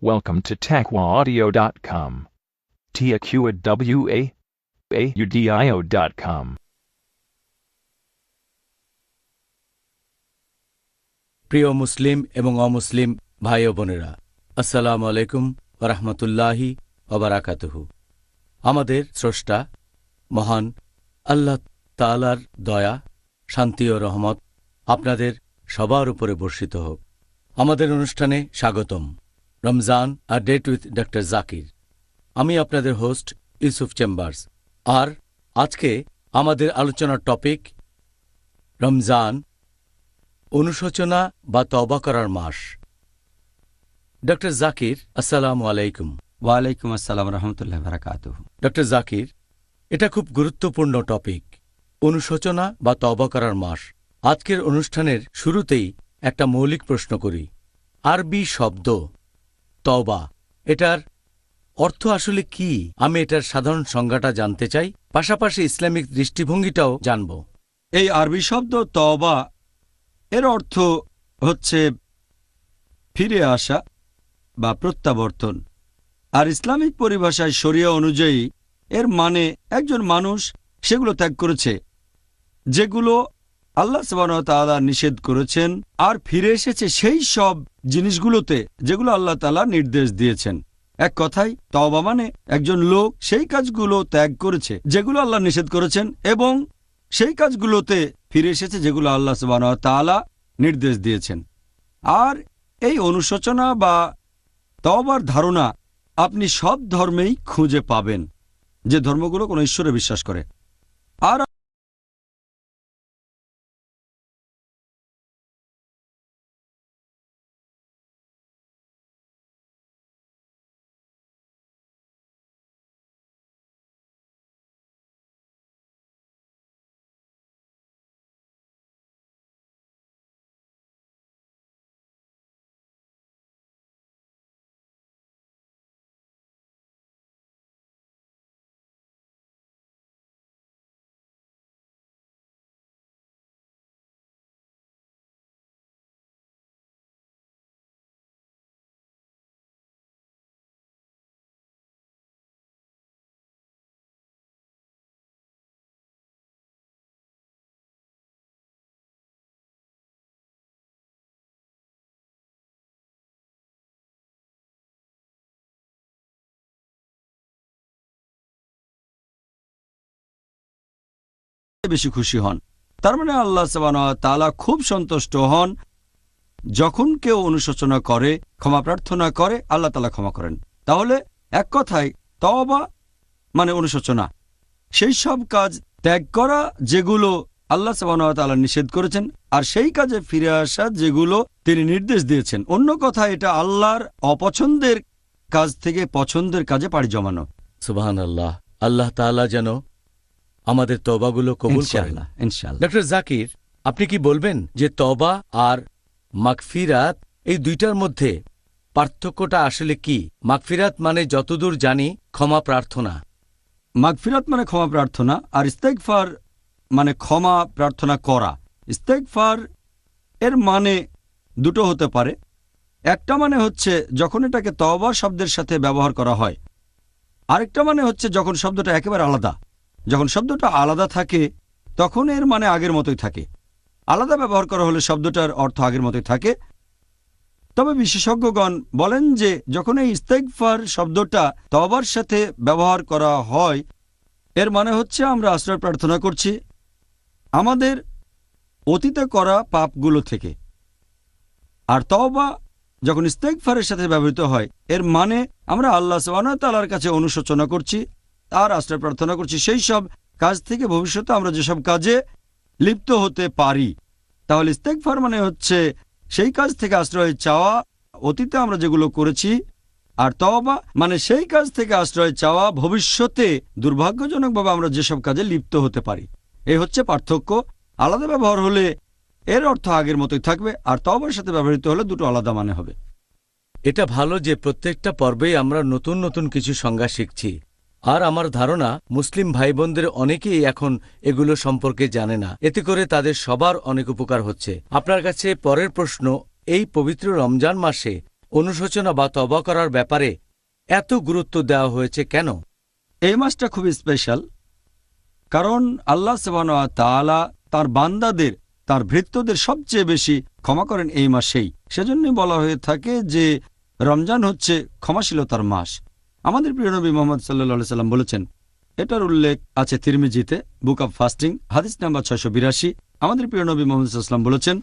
Welcome to TaqwaAudio.com. TaqwaAudio.com. প্রিয় মুসলিম এবং অমুসলিম ভাই ও বোনেরা, আসসালামু আলাইকুম ওয়া রাহমাতুল্লাহি ওয়া বারাকাতুহু। আমাদের স্রষ্টা মহান আল্লাহ তাআলার দয়া, শান্তি ও রহমত আপনাদের সবার উপরে বর্ষিত হোক। আমাদের অনুষ্ঠানে স্বাগতম। Ramzan a date with doctor Zakir. আমি আপনাদের হোস্ট ইউসুফ চেম্বার্স। আর আজকে আমাদের আলোচনার টপিক রমজান, অনুশোচনা বা তওবা করার মাস। ডক্টর জাকির, আসসালামু আলাইকুম। ওয়ালাইকুম আসসালাম রহমতুল্লাহ বারাকাতুহু। ডক্টর জাকির, এটা খুব গুরুত্বপূর্ণ টপিক, অনুশোচনা বা তওবা করার মাস। আজকের অনুষ্ঠানের শুরুতেই একটা মৌলিক প্রশ্ন করি। আরবি শব্দ তওবা, এটার অর্থ আসলে কি? আমি এটার সাধারণ সংজ্ঞাটা জানতে চাই, পাশাপাশি ইসলামিক দৃষ্টিভঙ্গিটাও জানব। এই আরবি শব্দ তওবা এর অর্থ হচ্ছে ফিরে আসা বা প্রত্যাবর্তন। আর ইসলামিক পরিভাষায় শরিয়া অনুযায়ী এর মানে একজন মানুষ সেগুলো ত্যাগ করেছে যেগুলো আল্লাহ সুবহানাহু ওয়া তাআলা নিষেধ করেছেন, আর ফিরে এসেছে সেই সব জিনিসগুলোতে যেগুলো আল্লাহ তাআলা নির্দেশ দিয়েছেন। এক কথায় তওবা মানে একজন লোক সেই কাজগুলো ত্যাগ করেছে যেগুলো আল্লাহ নিষেধ করেছেন এবং সেই কাজগুলোতে ফিরে এসেছে যেগুলো আল্লাহ সুবহানাহু ওয়া তাআলা নির্দেশ দিয়েছেন। আর এই অনুশোচনা বা তওবার ধারণা আপনি সব ধর্মেই খুঁজে পাবেন, যে ধর্মগুলো কোনো ঈশ্বরে বিশ্বাস করে। আর বেশি খুশি হন, তার মানে আল্লাহ সুবহানাহু ওয়া তাআলা খুব সন্তুষ্ট হন যখন কেউ অনুশোচনা করে, ক্ষমা প্রার্থনা করে, আল্লাহ তাআলা ক্ষমা করেন। তাহলে এক কথায় তওবা মানে অনুশোচনা, সেই সব কাজ ত্যাগ করা যেগুলো আল্লাহ সুবহানাহু ওয়া তাআলা নিষেধ করেছেন, আর সেই কাজে ফিরে আসা যেগুলো তিনি নির্দেশ দিয়েছেন। অন্য কথায় এটা আল্লাহর অপছন্দের কাজ থেকে পছন্দের কাজে পাড়ি জমানো। সুবহানাল্লাহ। আল্লাহ তাআলা যেন আমাদের তওবাগুলো কবুল করেন। ইনশাআল্লাহ। ডক্টর জাকির, আপনি কি বলবেন যে তওবা আর মাগফিরাত এই দুইটার মধ্যে পার্থক্যটা আসলে কি? মাগফিরাত মানে যতদূর জানি ক্ষমা প্রার্থনা। মাগফিরাত মানে ক্ষমা প্রার্থনা, আর ইস্তেগফার মানে ক্ষমা প্রার্থনা করা। ইস্তেগফার এর মানে দুটো হতে পারে। একটা মানে হচ্ছে যখন এটাকে তওবা শব্দের সাথে ব্যবহার করা হয়, আরেকটা মানে হচ্ছে যখন শব্দটা একেবারে আলাদা। যখন শব্দটা আলাদা থাকে তখন এর মানে আগের মতোই থাকে। আলাদা ব্যবহার করা হলে শব্দটার অর্থ আগের মতোই থাকে। তবে বিশেষজ্ঞগণ বলেন যে যখন এই ইস্তেগফার শব্দটা তওবার সাথে ব্যবহার করা হয়, এর মানে হচ্ছে আমরা আশ্রয় প্রার্থনা করছি আমাদের অতীতে করা পাপগুলো থেকে। আর তওবা যখন ইস্তেগফারের সাথে ব্যবহৃত হয়, এর মানে আমরা আল্লাহ সুবহানাহু ওয়া তাআলার কাছে অনুশোচনা করছি আর আশ্রয় প্রার্থনা করছি সেই সব কাজ থেকে ভবিষ্যতে আমরা যেসব কাজে লিপ্ত হতে পারি। তাহলে ইস্তেগফার মানে হচ্ছে সেই কাজ থেকে আশ্রয় চাওয়া অতীতে আমরা যেগুলো করেছি, আর তওবা মানে সেই কাজ থেকে আশ্রয় চাওয়া ভবিষ্যতে দুর্ভাগ্যজনকভাবে আমরা যেসব কাজে লিপ্ত হতে পারি। এই হচ্ছে পার্থক্য। আলাদা ব্যবহার হলে এর অর্থ আগের মতোই থাকবে, আর তওবার সাথে ব্যবহৃত হলে দুটো আলাদা মানে হবে। এটা ভালো যে প্রত্যেকটা পর্বেই আমরা নতুন নতুন কিছু সংজ্ঞা শিখছি। আর আমার ধারণা মুসলিম ভাই বোনদের অনেকেই এখন এগুলো সম্পর্কে জানে না, এতে করে তাদের সবার অনেক উপকার হচ্ছে। আপনার কাছে পরের প্রশ্ন, এই পবিত্র রমজান মাসে অনুশোচনা বা তওবা করার ব্যাপারে এত গুরুত্ব দেওয়া হয়েছে কেন? এই মাসটা খুবই স্পেশাল, কারণ আল্লাহ সুবহানাহু ওয়া তাআলা তার বান্দাদের, তার ভৃত্যদের সবচেয়ে বেশি ক্ষমা করেন এই মাসেই। সেজন্যই বলা হয়ে থাকে যে রমজান হচ্ছে ক্ষমাশীলতার মাস। আমাদের প্রিয় নবী মুহাম্মদ সাল্লাল্লাহু আলাইহি সাল্লাম বলেছেন, এটার উল্লেখ আছে তিরমিজিতে, বুক অব ফাস্টিং, হাদিস নাম্বার 682। আমাদের প্রিয় নবী মুহাম্মদ সাল্লাল্লাহু আলাইহি সাল্লাম বলেছেন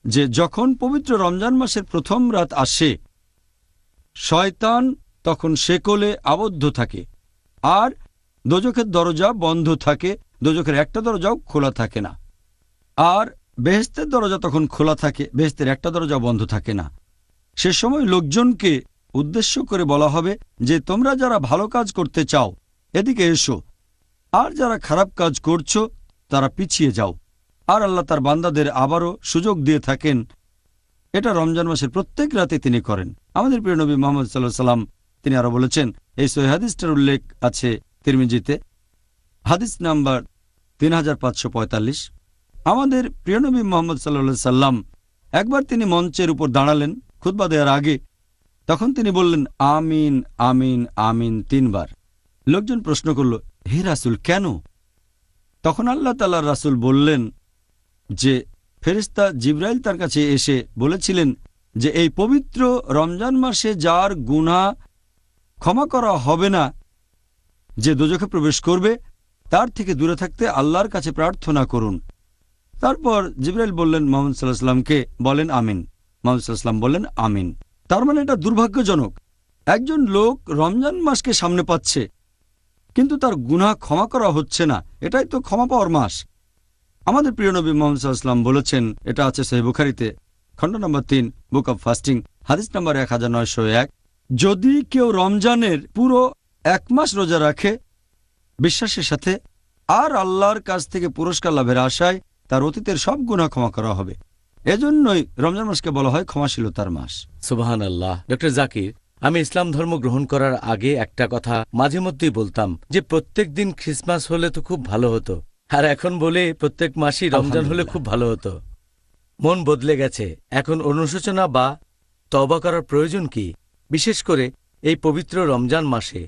যে যখন পবিত্র রমজান মাসের প্রথম রাত আসে, শয়তান তখন শেকলে আবদ্ধ থাকে আর দোজখের দরজা বন্ধ থাকে, দোজখের একটা দরজাও খোলা থাকে না। আর বেহেশতের দরজা তখন খোলা থাকে, বেহেশতের একটা দরজা বন্ধ থাকে না। সে সময় লোকজনকে উদ্দেশ্য করে বলা হবে যে তোমরা যারা ভালো কাজ করতে চাও এদিকে এসো, আর যারা খারাপ কাজ করছো তারা পিছিয়ে যাও। আর আল্লাহ তার বান্দাদের আবারও সুযোগ দিয়ে থাকেন। এটা রমজান মাসের প্রত্যেক রাতে তিনি করেন। আমাদের প্রিয় নবী মুহাম্মদ সাল্লাল্লাহু আলাইহি সাল্লাম তিনি আরো বলেছেন, এই সহিহ হাদিসটার উল্লেখ আছে তিরমিজিতে, হাদিস নাম্বার 3545। আমাদের প্রিয় নবী মুহাম্মদ সাল্লাল্লাহু আলাইহি সাল্লাম একবার তিনি মঞ্চের উপর দাঁড়ালেন খুতবা দেওয়ার আগে। তখন তিনি বললেন আমিন আমিন আমিন 3 বার। লোকজন প্রশ্ন করল, হে রাসূল, কেন? তখন আল্লাহ তাআলার রাসূল বললেন যে ফেরেশতা জিবরাইল তার কাছে এসে বলেছিলেন যে এই পবিত্র রমজান মাসে যার গুনাহ ক্ষমা করা হবে না, যে দোজখে প্রবেশ করবে, তার থেকে দূরে থাকতে আল্লাহর কাছে প্রার্থনা করুন। তারপর জিবরাইল বললেন মুহাম্মদ সাল্লাল্লাহু আলাইহি সাল্লামকে, বলেন আমিন। মুহাম্মদ সাল্লাল্লাহু আলাইহি সাল্লাম বললেন আমিন। তার মানে এটা দুর্ভাগ্যজনক, একজন লোক রমজান মাসকে সামনে পাচ্ছে কিন্তু তার গুনাহ ক্ষমা করা হচ্ছে না। এটাই তো ক্ষমা পাওয়ার মাস। আমাদের প্রিয় নবী মুহাম্মদ সাল্লাল্লাহু আলাইহি সাল্লাম বলেছেন, এটা আছে সহিহ বুখারীতে, খণ্ড নম্বর 3, বুক অব ফাস্টিং, হাদিস নম্বর 1901, যদি কেউ রমজানের পুরো 1 মাস রোজা রাখে বিশ্বাসের সাথে আর আল্লাহর কাছ থেকে পুরস্কার লাভের আশায়, তার অতীতের সব গুনাহ ক্ষমা করা হবে। এজন্যই রমজান মাসকে বলা হয় ক্ষমাশীলতার মাস। সুবহানাল্লাহ। ডক্টর জাকির, আমি ইসলাম ধর্ম গ্রহণ করার আগে একটা কথা মাঝে মধ্যেই বলতাম যে প্রত্যেক দিন খ্রিসমাস হলে তো খুব ভালো হতো, আর এখন বলে প্রত্যেক মাসই রমজান হলে খুব ভালো হতো। মন বদলে গেছে। এখন অনুশোচনা বা তওবা করার প্রয়োজন কি, বিশেষ করে এই পবিত্র রমজান মাসে?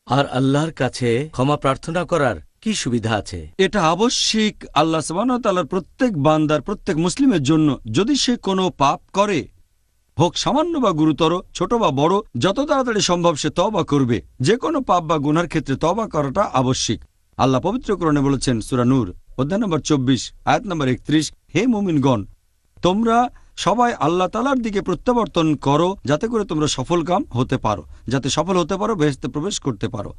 আর আল্লাহর কাছে ক্ষমা প্রার্থনা করার কি সুবিধা আছে? এটা আবশ্যিক আল্লাহ সুবহানাহু ওয়া তাআলার প্রত্যেক বান্দার, প্রত্যেক মুসলিমের জন্য। যদি সে কোনো পাপ করে, হোক সামান্য বা গুরুতর, ছোট বা বড়, যত তাড়াতাড়ি সম্ভব সে তওবা করবে। যে কোনো পাপ বা গুনার ক্ষেত্রে তওবা করাটা আবশ্যিক। আল্লাহ পবিত্র কোরআনে বলেছেন, সূরা নূর অধ্যায় নম্বর 24 আয়াত নম্বর 31, হে মুমিনগণ, তোমরা সবাই আল্লাহ তাআলার দিকে প্রত্যাবর্তন করো যাতে করে তোমরা সফলকাম হতে পারো, যাতে সফল হতে পারো, বেহেশতে প্রবেশ করতে পারো।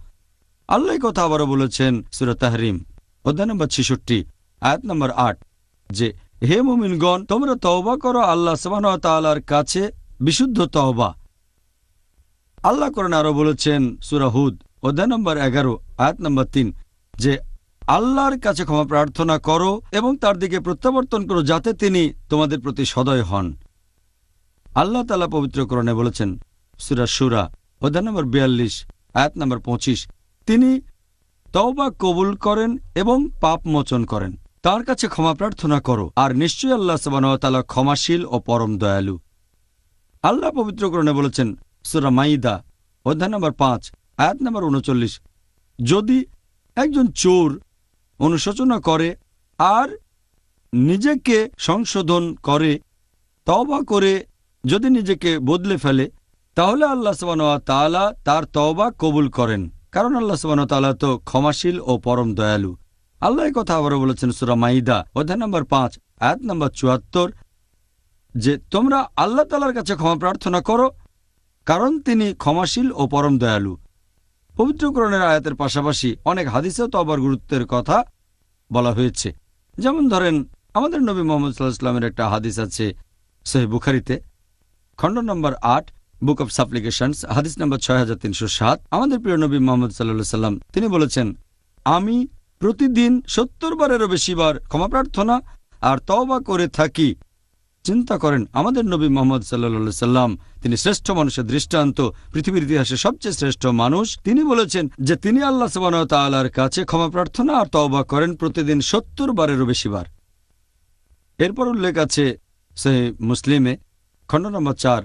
আল্লাহ এই কথা আবারও বলেছেন সূরা তাহরিম অধ্যায় নম্বর 66 আয়াত নম্বর 8, যে হে মুমিনগণ, তোমরা তওবা করো আল্লাহ সুবহানাহু ওয়া তাআলার কাছে বিশুদ্ধ তওবা। আল্লাহ কোরআনে আরো বলেছেন সূরা হুদ অধ্যায় নম্বর 11 আয়াত নম্বর 3, যে আল্লাহর কাছে ক্ষমা প্রার্থনা করো এবং তার দিকে প্রত্যাবর্তন করো যাতে তিনি তোমাদের প্রতি সদয় হন। আল্লাহ তাআলা পবিত্র কোরআনে বলেছেন সূরা শূরা অধ্যায় নম্বর 42 আয়াত নম্বর 25, তিনি তওবা কবুল করেন এবং পাপ মোচন করেন। তার কাছে ক্ষমা প্রার্থনা করো, আর নিশ্চয়ই আল্লাহ সুবহানাহু ওয়া তাআলা ক্ষমাশীল ও পরম দয়ালু। আল্লাহ পবিত্র কোরআনে বলেছেন সূরা মাইদা অধ্যায় নম্বর 5 আয়াত নম্বর 39, যদি একজন চোর অনুশোচনা করে আর নিজেকে সংশোধন করে, তওবা করে যদি নিজেকে বদলে ফেলে, তাহলে আল্লাহ সুবহানাহু ওয়া তাআলা তার তওবা কবুল করেন, কারণ আল্লাহ সুবহানাহু ওয়া তাআলা তো ক্ষমাশীল ও পরম দয়ালু। আল্লাহ এই কথা আবারও বলেছেন সূরা মাইদা অধ্যায় নম্বর 5 আয়াত নম্বর 74, যে তোমরা আল্লাহ তাআলার কাছে ক্ষমা প্রার্থনা করো কারণ তিনি ক্ষমাশীল ও পরম দয়ালু। পবিত্র কোরআনের আয়াতের পাশাপাশি অনেক হাদিসেও তওবার গুরুত্বের কথা বলা হয়েছে। যেমন ধরেন, আমাদের নবী মুহাম্মদ সাল্লাল্লাহু আলাইহি ওয়াসাল্লামের একটা হাদিস আছে সহিহ বুখারীতে, খণ্ড নম্বর 8, বুক অব সাপ্লিকেশনস, হাদিস নম্বর 6307। আমাদের প্রিয় নবী মুহাম্মদ সাল্লাল্লাহু আলাইহি ওয়াসাল্লাম তিনি বলেছেন, আমি প্রতিদিন 70 বারেরও বেশি বার ক্ষমা প্রার্থনা আর তওবা করে থাকি। চিন্তা করেন, আমাদের নবী মুহাম্মদ সাল্লাল্লাহু আলাইহি ওয়াসাল্লাম তিনি শ্রেষ্ঠ মানুষের দৃষ্টান্ত, পৃথিবীর ইতিহাসে সবচেয়ে শ্রেষ্ঠ মানুষ। তিনি বলেছেন যে তিনি আল্লাহ সুবহানাহু ওয়া তাআলার কাছে ক্ষমা প্রার্থনা আর তওবা করেন প্রতিদিন 70 বারেরও বেশি বার। এরপর উল্লেখ আছে সহিহ মুসলিমে, খণ্ড নম্বর 4,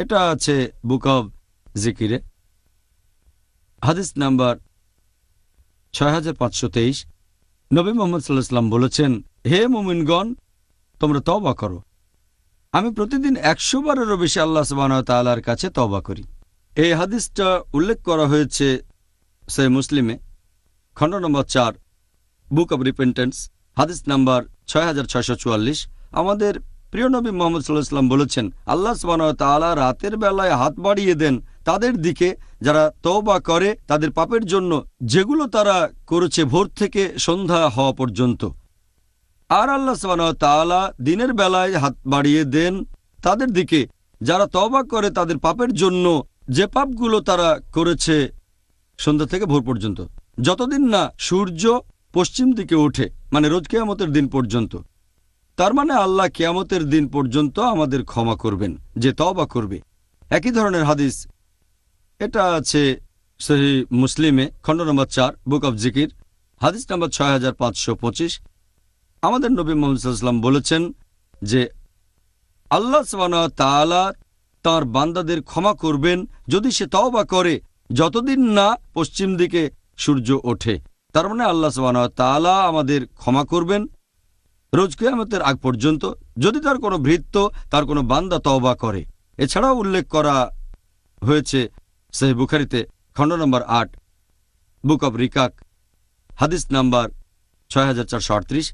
এটা আছে বুক অব জিকিরে, হাদিস নাম্বার 6523। নবী মুহাম্মদ সাল্লাল্লাহু আলাইহি ওয়াসাল্লাম বলেছেন, হে মুমিনগণ, তোমরা তওবা করো। আমি প্রতিদিন 100 বারেরও বেশি আল্লাহ সুবহানাহু ওয়া তাআলার কাছে তওবা করি। এই হাদিসটা উল্লেখ করা হয়েছে সহিহ মুসলিমে, খণ্ড নম্বর 4, বুক অব রিপেন্টেন্স, হাদিস নাম্বার 6644। আমাদের প্রিয় নবী মুহাম্মদ সাল্লাল্লাহু আলাইহি ওয়াসাল্লাম বলেছেন, আল্লাহ সুবহানাহু ওয়া তাআলা রাতের বেলায় হাত বাড়িয়ে দেন তাদের দিকে যারা তওবা করে তাদের পাপের জন্য, যেগুলো তারা করেছে ভোর থেকে সন্ধ্যা হওয়া পর্যন্ত। আর আল্লাহ সুবহানাহু ওয়া তাআলা দিনের বেলায় হাত বাড়িয়ে দেন তাদের দিকে যারা তওবা করে তাদের পাপের জন্য, যে পাপগুলো তারা করেছে সন্ধ্যা থেকে ভোর পর্যন্ত, যতদিন না সূর্য পশ্চিম দিকে ওঠে, মানে রোজ কিয়ামতের দিন পর্যন্ত। তার মানে আল্লাহ কিয়ামতের দিন পর্যন্ত আমাদের ক্ষমা করবেন যে তওবা করবে। একই ধরনের হাদিস এটা আছে সহিহ মুসলিমে, খণ্ড নম্বর 4, বুক অব জিকির, হাদিস নাম্বার 6525। আমাদের নবী মুহাম্মদ সাল্লাল্লাহু আলাইহি ওয়াসাল্লাম বলেছেন যে আল্লাহ সুবহানাহু ওয়া তাআলা তাঁর বান্দাদের ক্ষমা করবেন যদি সে তওবা করে যতদিন না পশ্চিম দিকে সূর্য ওঠে। তার মানে আল্লাহ সুবহানাহু ওয়া তাআলা আমাদের ক্ষমা করবেন রোজ কিয়ামতের আগ পর্যন্ত যদি তার কোনো ভৃত্য, তার কোনো বান্দা তওবা করে। এছাড়াও উল্লেখ করা হয়েছে সহিহ বুখারীতে, খণ্ড নম্বর 8, বুক অব রিকাক, হাদিস নাম্বার 6438।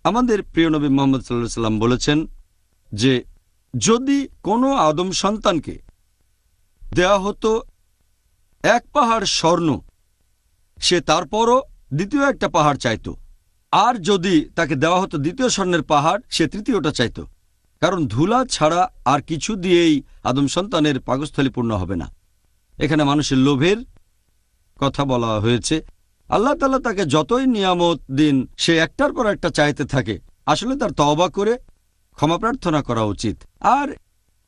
আমাদের প্রিয় নবী মুহাম্মদ সাল্লাল্লাহু আলাইহি ওয়াসাল্লাম বলেছেন যে যদি কোনো আদম সন্তানকে দেয়া হতো 1 পাহাড় স্বর্ণ, সে তারপরও দ্বিতীয় একটা পাহাড় চাইত। আর যদি তাকে দেওয়া হতো দ্বিতীয় স্বর্ণের পাহাড়, সে তৃতীয়টা চাইত। কারণ ধুলা ছাড়া আর কিছু দিয়েই আদম সন্তানের পাকস্থলী পূর্ণ হবে না। এখানে মানুষের লোভের কথা বলা হয়েছে। আল্লাহ তাআলা তাকে যতই নিয়ামত দিন, সে একটার পর একটা চাইতে থাকে। আসলে তার তওবা করে ক্ষমা প্রার্থনা করা উচিত। আর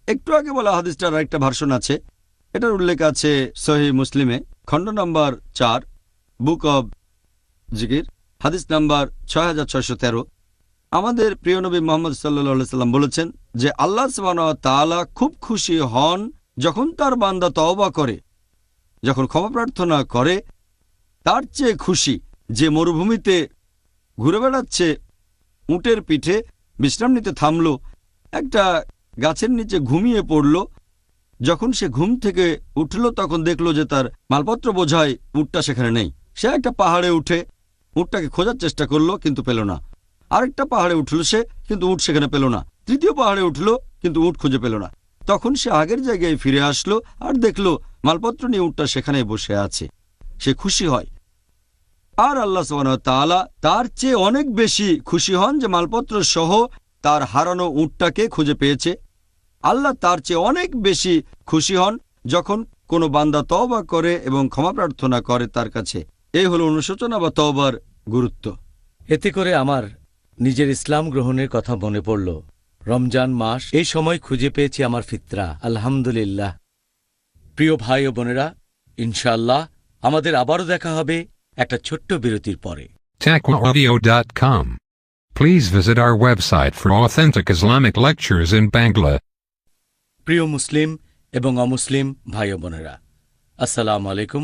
একটু আগে বলা হাদিসটার আরেকটা ভার্সন আছে, এটার উল্লেখ আছে সহিহ মুসলিমে, খণ্ড নম্বর 4, বুক অব জিকির, হাদিস নাম্বার 6613। আমাদের প্রিয় নবী মুহাম্মদ সাল্লাল্লাহু আলাইহি ওয়াসাল্লাম বলেছেন যে আল্লাহ সুবহানাহু ওয়া তাআলা খুব খুশি হন যখন তার বান্দা তওবা করে, যখন ক্ষমা প্রার্থনা করে। তার চেয়ে খুশি যে মরুভূমিতে ঘুরে বেড়াচ্ছে, উটের পিঠে বিশ্রাম নিতে থামল, একটা গাছের নিচে ঘুমিয়ে পড়ল। যখন সে ঘুম থেকে উঠল তখন দেখল যে তার মালপত্র বোঝাই উটটা সেখানে নেই। সে একটা পাহাড়ে উঠে উটটাকে খোঁজার চেষ্টা করলো, কিন্তু পেল না। আরেকটা পাহাড়ে উঠল সে, কিন্তু উট সেখানে পেল না। তৃতীয় পাহাড়ে উঠল, কিন্তু উট খুঁজে পেল না। তখন সে আগের জায়গায় ফিরে আসলো আর দেখল মালপত্র নিয়ে উটটা সেখানে বসে আছে। সে খুশি হয়। আর আল্লাহ সুবহানাহু ওয়া তাআলা তার চেয়ে অনেক বেশি খুশি হন যে মালপত্র সহ তার হারানো উটটাকে খুঁজে পেয়েছে। আল্লাহ তার চেয়ে অনেক বেশি খুশি হন যখন কোনো বান্দা তওবা করে এবং ক্ষমা প্রার্থনা করে তার কাছে। এই হলো অনুশোচনা বা তওবার গুরুত্ব। এতে করে আমার নিজের ইসলাম গ্রহণের কথা মনে পড়ল। রমজান মাস, এই সময় খুঁজে পেয়েছি আমার ফিতরা, আলহামদুলিল্লাহ। প্রিয় ভাই ও বোনেরা, ইনশাআল্লাহ আমাদের আবারও দেখা হবে একটা ছোট্ট বিরতির পরে। TaqwaAudio.com. Please visit our website for authentic Islamic lectures in Bangla. প্রিয় মুসলিম এবং অমুসলিম ভাই ও বোনেরা, আসসালামু আলাইকুম।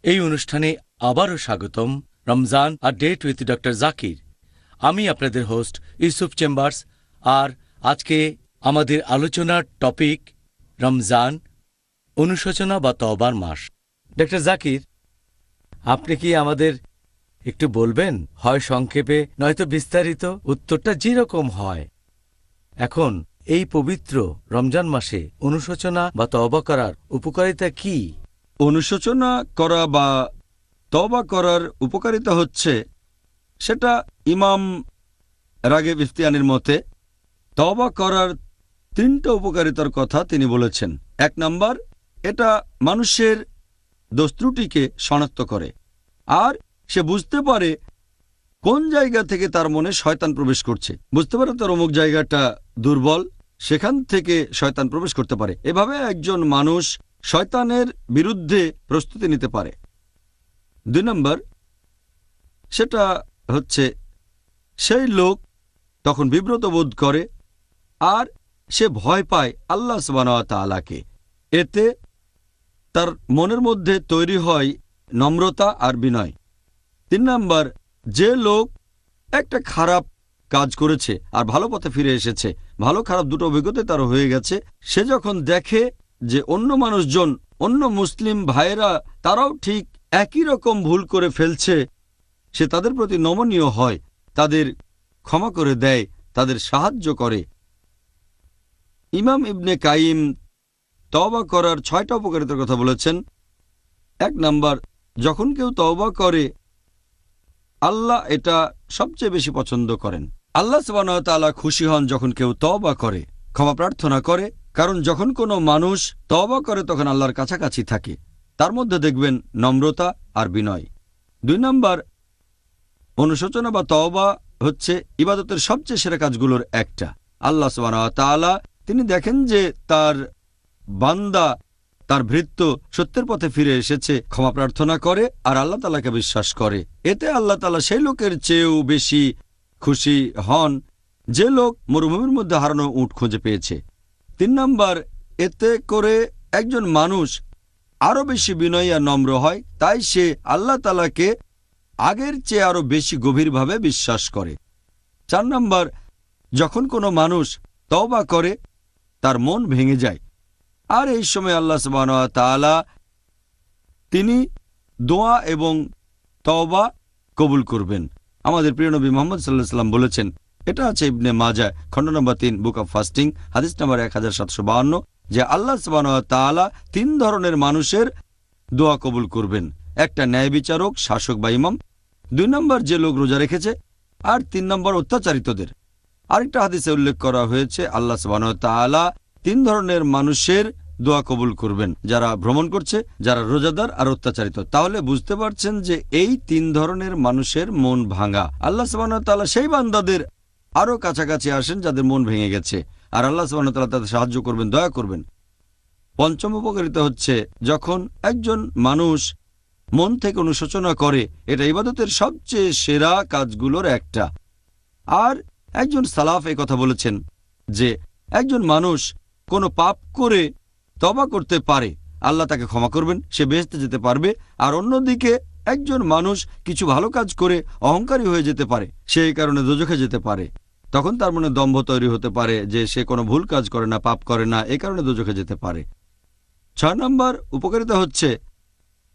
এই অনুষ্ঠানে আবারও স্বাগতম। রমজান আর ডেট উইথ ডক্টর জাকির। আমি আপনাদের হোস্ট ইউসুফ চেম্বার্স। আর আজকে আমাদের আলোচনার টপিক রমজান, অনুশোচনা বা তওবার মাস। ডক্টর জাকির, আপনি কি আমাদের একটু বলবেন, হয় সংক্ষেপে নয়তো বিস্তারিত, উত্তরটা যেরকম হয়। এখন এই পবিত্র রমজান মাসে অনুশোচনা বা তওবা করার উপকারিতা কি? অনুশোচনা করা বা তওবা করার উপকারিতা হচ্ছে, সেটা ইমাম রাগিব ইফতিয়ানির মতে তওবা করার 3টা উপকারিতার কথা তিনি বলেছেন। 1 নাম্বার, এটা মানুষের দোষ ত্রুটিকে শনাক্ত করে। আর সে বুঝতে পারে কোন জায়গা থেকে তার মনে শয়তান প্রবেশ করছে। বুঝতে পারে তার অমুক জায়গাটা দুর্বল, সেখান থেকে শয়তান প্রবেশ করতে পারে। এভাবে একজন মানুষ শয়তানের বিরুদ্ধে প্রস্তুতি নিতে পারে। 2 নম্বর, সেটা হচ্ছে সেই লোক তখন বিব্রত বোধ করে আর সে ভয় পায় আল্লাহ সুবহানাহু ওয়া তাআলাকে। এতে তার মনের মধ্যে তৈরি হয় নম্রতা আর বিনয়। 3 নাম্বার, যে লোক একটা খারাপ কাজ করেছে আর ভালো পথে ফিরে এসেছে, ভালো খারাপ দুটো অভিজ্ঞতা তার হয়ে গেছে, সে যখন দেখে যে অন্য মানুষজন, অন্য মুসলিম ভাইয়েরা তারাও ঠিক একই রকম ভুল করে ফেলছে, সে তাদের প্রতি নমনীয় হয়, তাদের ক্ষমা করে দেয়, তাদের সাহায্য করে। ইমাম ইবনে কাইম তওবা করার 6টা উপকারিতার কথা বলেছেন। 1 নাম্বার, যখন কেউ তওবা করে আল্লাহ এটা সবচেয়ে বেশি পছন্দ করেন। আল্লাহ সুবহানাহু ওয়া তাআলা খুশি হন যখন কেউ তওবা করে, ক্ষমা প্রার্থনা করে, কারণ যখন কোনো মানুষ তওবা করে তখন আল্লাহর কাছাকাছি থাকে। তার মধ্যে দেখবেন নম্রতা আর বিনয়। 2 নাম্বার, অনুশোচনা বা তওবা হচ্ছে ইবাদতের সবচেয়ে সেরা কাজগুলোর একটা। আল্লাহ সুবহানাহু ওয়া তাআলা তিনি দেখেন যে তার বান্দা, তার ভৃত্য সত্যের পথে ফিরে এসেছে, ক্ষমা প্রার্থনা করে আর আল্লাহ তাআলাকে বিশ্বাস করে। এতে আল্লাহ তাআলা সেই লোকের চেয়েও বেশি খুশি হন যে লোক মরুভূমির মধ্যে হারানো উট খুঁজে পেয়েছে। 3 নাম্বার, এতে করে একজন মানুষ আরো বেশি বিনয়ী আর নম্র হয়, তাই সে আল্লাহ তাআলাকে আগের চেয়ে আরো বেশি গভীরভাবে বিশ্বাস করে। 4 নাম্বার, যখন কোনো মানুষ তওবা করে তার মন ভেঙে যায়, আর এই সময় আল্লাহ সুবহানাহু ওয়া তাআলা তিনি দোয়া এবং তওবা কবুল করবেন। আমাদের প্রিয় নবী মুহাম্মদ সাল্লাল্লাহু আলাইহি ওয়াসাল্লাম বলেছেন, এটা আছে ইবনে মাজাহ খণ্ড নম্বর 3 বুক অব ফাস্টিং হাদিস নম্বর 1752, যে আল্লাহ সুবহানাহু ওয়া তাআলা 3 ধরনের মানুষের দোয়া কবুল করবেন। একটা ন্যায় বিচারক, শাসক বা ইমাম, 2 নম্বর যে লোক রোজা রেখেছে, আর 3 নম্বর অত্যাচারিতদের। আরেকটা হাদিসে উল্লেখ করা হয়েছে আল্লাহ সুবহানাহু ওয়া তাআলা 3 ধরনের মানুষের দোয়া কবুল করবেন, যারা ভ্রমণ করছে, যারা রোজাদার আর অত্যাচারিত। তাহলে বুঝতে পারছেন যে এই 3 ধরনের মানুষের মন ভাঙা। আল্লাহ সুবহানাহু ওয়া তাআলা সেই বান্দাদের আরো কাছাকাছি আসেন যাদের মন ভেঙে গেছে, আর আল্লাহ সুবহানাহু ওয়া তাআলা তাদের সাহায্য করবেন, দয়া করবেন। 5ম উপকারিতা হচ্ছে যখন একজন মানুষ মন থেকে অনুশোচনা করে, এটা ইবাদতের সবচেয়ে সেরা কাজগুলোর একটা। আর একজন সালাফ এই কথা বলেছেন যে একজন মানুষ কোনো পাপ করে তওবা করতে পারে, আল্লাহ তাকে ক্ষমা করবেন, সে বেহেশতে যেতে পারবে। আর অন্যদিকে একজন মানুষ কিছু ভালো কাজ করে অহংকারী হয়ে যেতে পারে, সেই কারণে দোজখে যেতে পারে। তখন তার মনে দম্ভ তৈরি হতে পারে যে সে কোনো ভুল কাজ করে না, পাপ করে না, এই কারণে দোজখে যেতে পারে। 6 নম্বর উপকারিতা হচ্ছে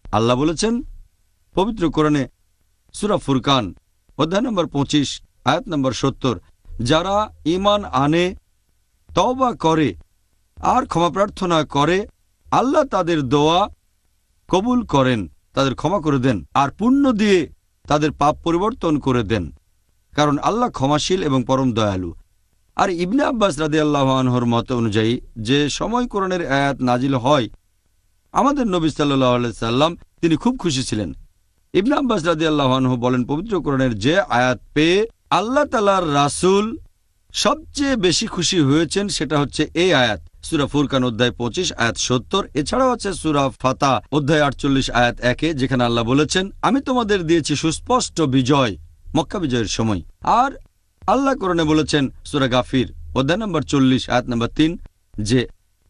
আল্লাহ বলেছেন পবিত্র কোরআনে সূরা ফুরকান অধ্যায় নম্বর 25 আয়াত নম্বর 70, যারা ঈমান আনে, তওবা করে আর ক্ষমা প্রার্থনা করে, আল্লাহ তাদের দোয়া কবুল করেন, তাদের ক্ষমা করে দেন আর পুণ্য দিয়ে তাদের পাপ পরিবর্তন করে দেন, কারণ আল্লাহ ক্ষমাশীল এবং পরম দয়ালু। আর ইবনে আব্বাস রাদিয়াল্লাহু আনহুর মত অনুযায়ী যে সময় কোরআনের আয়াত নাজিল হয়, আমাদের নবী সাল্লাল্লাহু আলাইহি সাল্লাম তিনি খুব খুশি ছিলেন। ইবনে আব্বাস রাদিয়াল্লাহু আনহু বলেন, পবিত্র কোরআনের যে আয়াত পেয়ে আল্লাহ তাআলার রাসূল সবচেয়ে বেশি খুশি হয়েছেন সেটা হচ্ছে এই আয়াত, সূরা ফুরকান অধ্যায় 25 আয়াত 70। এছাড়াও আছে সূরা ফাতা অধ্যায় 48 আয়াত 1, যেখানে আল্লাহ বলেছেন, আমি তোমাদের দিয়েছি সুস্পষ্ট বিজয় মক্কা বিজয়ের সময়। আর আল্লাহ কোরআনে বলেছেন সূরা গাফির অধ্যায় নম্বর 40 আয়াত নম্বর 3, যে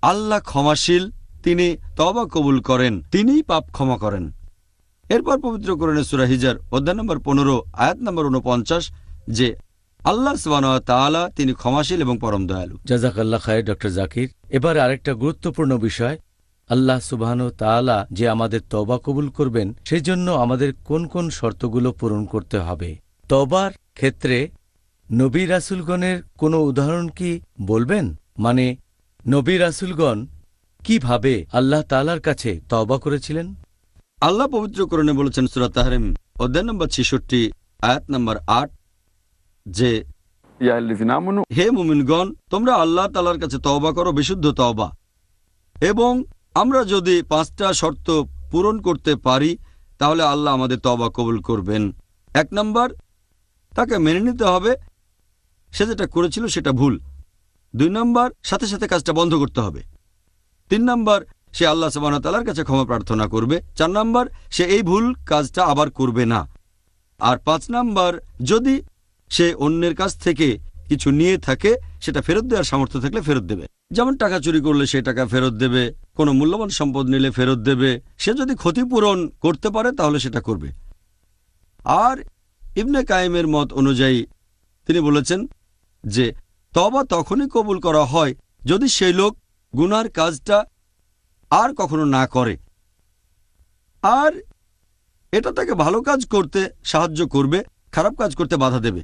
আল্লাহ ক্ষমাশীল, তিনি তওবা কবুল করেন, তিনিই পাপ ক্ষমা করেন। এরপর পবিত্র কোরআনে সূরা হিজর অধ্যায় নম্বর 15 আয়াত নম্বর 49, যে আল্লাহ সুবহানাহু ওয়া তাআলা তিনি ক্ষমাশীল এবং পরম দয়ালু। জাযাকাল্লাহ খায়ের ডক্টর জাকির। এবার আরেকটা গুরুত্বপূর্ণ বিষয়, আল্লাহ সুবহানাহু ওয়া তাআলা যে আমাদের তওবা কবুল করবেন সেই জন্য আমাদের কোন কোন শর্তগুলো পূরণ করতে হবে। তওবার ক্ষেত্রে নবী রাসূলগণের কোনো উদাহরণ কি বলবেন? মানে নবী রাসূলগণ কিভাবে আল্লাহ তাআলার কাছে তওবা করেছিলেন? আল্লাহ পবিত্র কোরআনে বলেছেন সূরা তাহরিম অধ্যায় নম্বর 66 আয়াত নম্বর 8, যে হে মুমিনগণ, তোমরা আল্লাহ তাআলার কাছে তওবা করো বিশুদ্ধ তওবা, এবং আমরা যদি 5টা শর্ত পূরণ করতে পারি তাহলে আল্লাহ আমাদের তওবা কবুল করবেন। 1 নম্বর, তাকে মেনে নিতে হবে সে যেটা করেছিল সেটা ভুল। 2 নম্বর, সাথে সাথে কাজটা বন্ধ করতে হবে। 3 নম্বর, সে আল্লাহ সুবহানাহু ওয়া তাআলার কাছে ক্ষমা প্রার্থনা করবে। 4 নম্বর, সে এই ভুল কাজটা আবার করবে না। আর 5 নম্বর, যদি সে অন্যের কাছ থেকে কিছু নিয়ে থাকে সেটা ফেরত দেওয়ার সামর্থ্য থাকলে ফেরত দেবে। যেমন টাকা চুরি করলে সেই টাকা ফেরত দেবে, কোনো মূল্যবান সম্পদ নিলে ফেরত দেবে। সে যদি ক্ষতিপূরণ করতে পারে তাহলে সেটা করবে। আর ইবনে কাইমের মত অনুযায়ী তিনি বলেছেন যে তওবা তখনই কবুল করা হয় যদি সেই লোক গুনার কাজটা আর কখনো না করে, আর এটা তাকে ভালো কাজ করতে সাহায্য করবে, খারাপ কাজ করতে বাধা দেবে।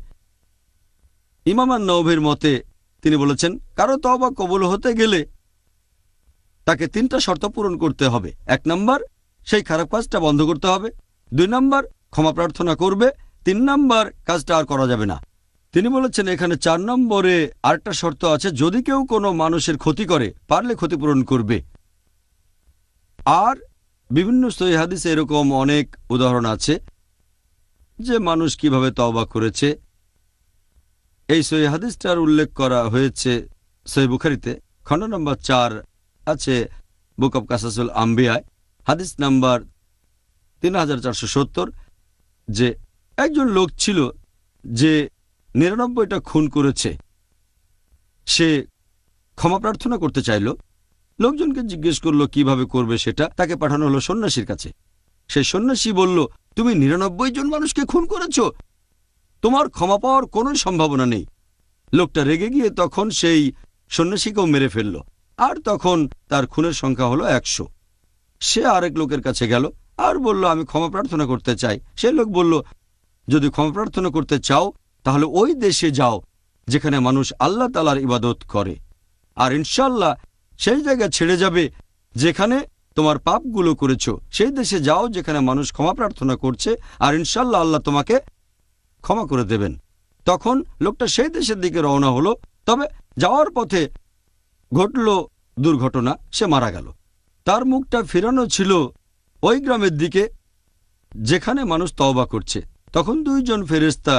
ইমাম আন-নওভীর মতে তিনি বলেছেন কারো তওবা কবুল হতে গেলে তাকে 3টা শর্ত পূরণ করতে হবে। 1 নম্বর, সেই খারাপ কাজটা বন্ধ করতে হবে। 2 নম্বর, ক্ষমা প্রার্থনা করবে। 3 নম্বর, কাজটা আর করা যাবে না। তিনি বলেছেন এখানে 4 নম্বরে আরেকটা শর্ত আছে, যদি কেউ কোনো মানুষের ক্ষতি করে পারলে ক্ষতিপূরণ করবে। আর বিভিন্ন সহিহ হাদিসে এরকম অনেক উদাহরণ আছে যে মানুষ কিভাবে তওবা করেছে। এই সহিহ হাদিসটার উল্লেখ করা হয়েছে সহিহ বুখারীতে, খণ্ড নম্বর 4 আছে বুক অব কাসাসুল আম্বিয়ায়, হাদিস নাম্বার 3470, যে একজন লোক ছিল যে 99টা খুন করেছে। সে ক্ষমা প্রার্থনা করতে চাইল। লোকজনকে জিজ্ঞেস করলো কিভাবে করবে সেটা। তাকে পাঠানো হলো সন্ন্যাসীর কাছে। সেই সন্ন্যাসী বলল, তুমি 99 জন মানুষকে খুন করেছো, তোমার ক্ষমা পাওয়ার কোনো সম্ভাবনা নেই। লোকটা রেগে গিয়ে তখন সেই সন্ন্যাসীকেও মেরে ফেলল। আর তখন তার খুনের সংখ্যা হলো 100। সে আরেক লোকের কাছে গেল আর বলল, আমি ক্ষমা প্রার্থনা করতে চাই। সে লোক বলল, যদি ক্ষমা প্রার্থনা করতে চাও তাহলে ওই দেশে যাও যেখানে মানুষ আল্লাহ তাআলার ইবাদত করে, আর ইনশাল্লাহ সেই জায়গা ছেড়ে যাবে যেখানে তোমার পাপগুলো করেছো। সেই দেশে যাও যেখানে মানুষ ক্ষমা প্রার্থনা করছে, আর ইনশাল্লাহ আল্লাহ তোমাকে ক্ষমা করে দেবেন। তখন লোকটা সেই দেশের দিকে রওনা হলো। তবে যাওয়ার পথে ঘটল দুর্ঘটনা, সে মারা গেল। তার মুখটা ফেরানো ছিল ওই গ্রামের দিকে যেখানে মানুষ তওবা করছে। তখন 2 জন ফেরেশতা,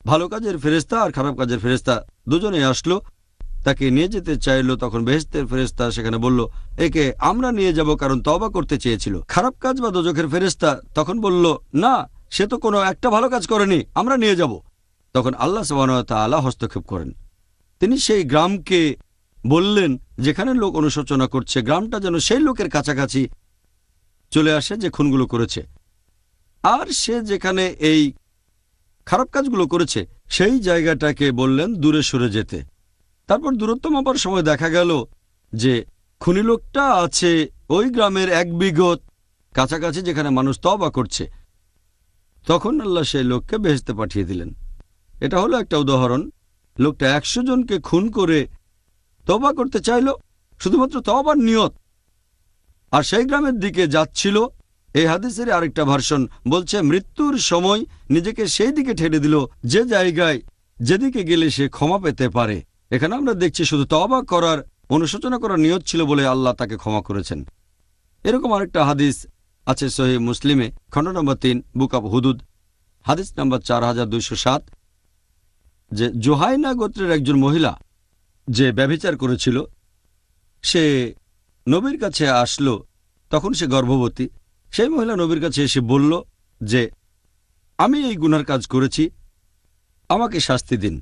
ভালো কাজের ফেরেশতা আর খারাপ কাজের ফেরেশতা, দুজনে আসলো, তাকে নিয়ে যেতে চাইল। তখন বেহেশতের ফেরেশতা সেখানে বলল, একে আমরা নিয়ে যাব কারণ তওবা করতে চেয়েছিল। খারাপ কাজ বা দোজখের ফেরেশতা তখন বলল, না, সে তো কোনো একটা ভালো কাজ করেনি, আমরা নিয়ে যাব। তখন আল্লাহ সুবহানাহু ওয়া তাআলা হস্তক্ষেপ করেন। তিনি সেই গ্রামকে বললেন যেখানে লোক অনুশোচনা করছে, গ্রামটা যেন সেই লোকের কাছাকাছি চলে আসে যে খুনগুলো করেছে, আর সে যেখানে এই খারাপ কাজগুলো করেছে সেই জায়গাটাকে বললেন দূরে সরে যেতে। তারপর দূরত্ব মাপার সময় দেখা গেল যে খুনি লোকটা আছে ওই গ্রামের 1 বিঘত কাছাকাছি যেখানে মানুষ তওবা করছে। তখন আল্লাহ সেই লোককে বেহেশতে পাঠিয়ে দিলেন। এটা হলো একটা উদাহরণ। লোকটা 100 জনকে খুন করে তওবা করতে চাইল, শুধুমাত্র তওবার নিয়ত, আর সেই গ্রামের দিকে যাচ্ছিল। এই হাদিসের আরেকটা ভার্সন বলছে মৃত্যুর সময় নিজেকে সেই দিকে ঠেলে দিল যে জায়গায় যেদিকে গেলে সে ক্ষমা পেতে পারে। এখানে আমরা দেখছি শুধু তওবা করার, অনুশোচনা করার নিয়ত ছিল বলে আল্লাহ তাকে ক্ষমা করেছেন। এরকম আরেকটা হাদিস আছে সহিহ মুসলিমে, খণ্ড নম্বর 3 বুক অব হুদুদ, হাদিস নম্বর 4207, যে জোহাইনা গোত্রের একজন মহিলা যে ব্যভিচার করেছিল, সে নবীর কাছে আসলো। তখন সে গর্ভবতী। সেই মহিলা নবীর কাছে এসে বলল যে আমি এই গুনার কাজ করেছি, আমাকে শাস্তি দিন।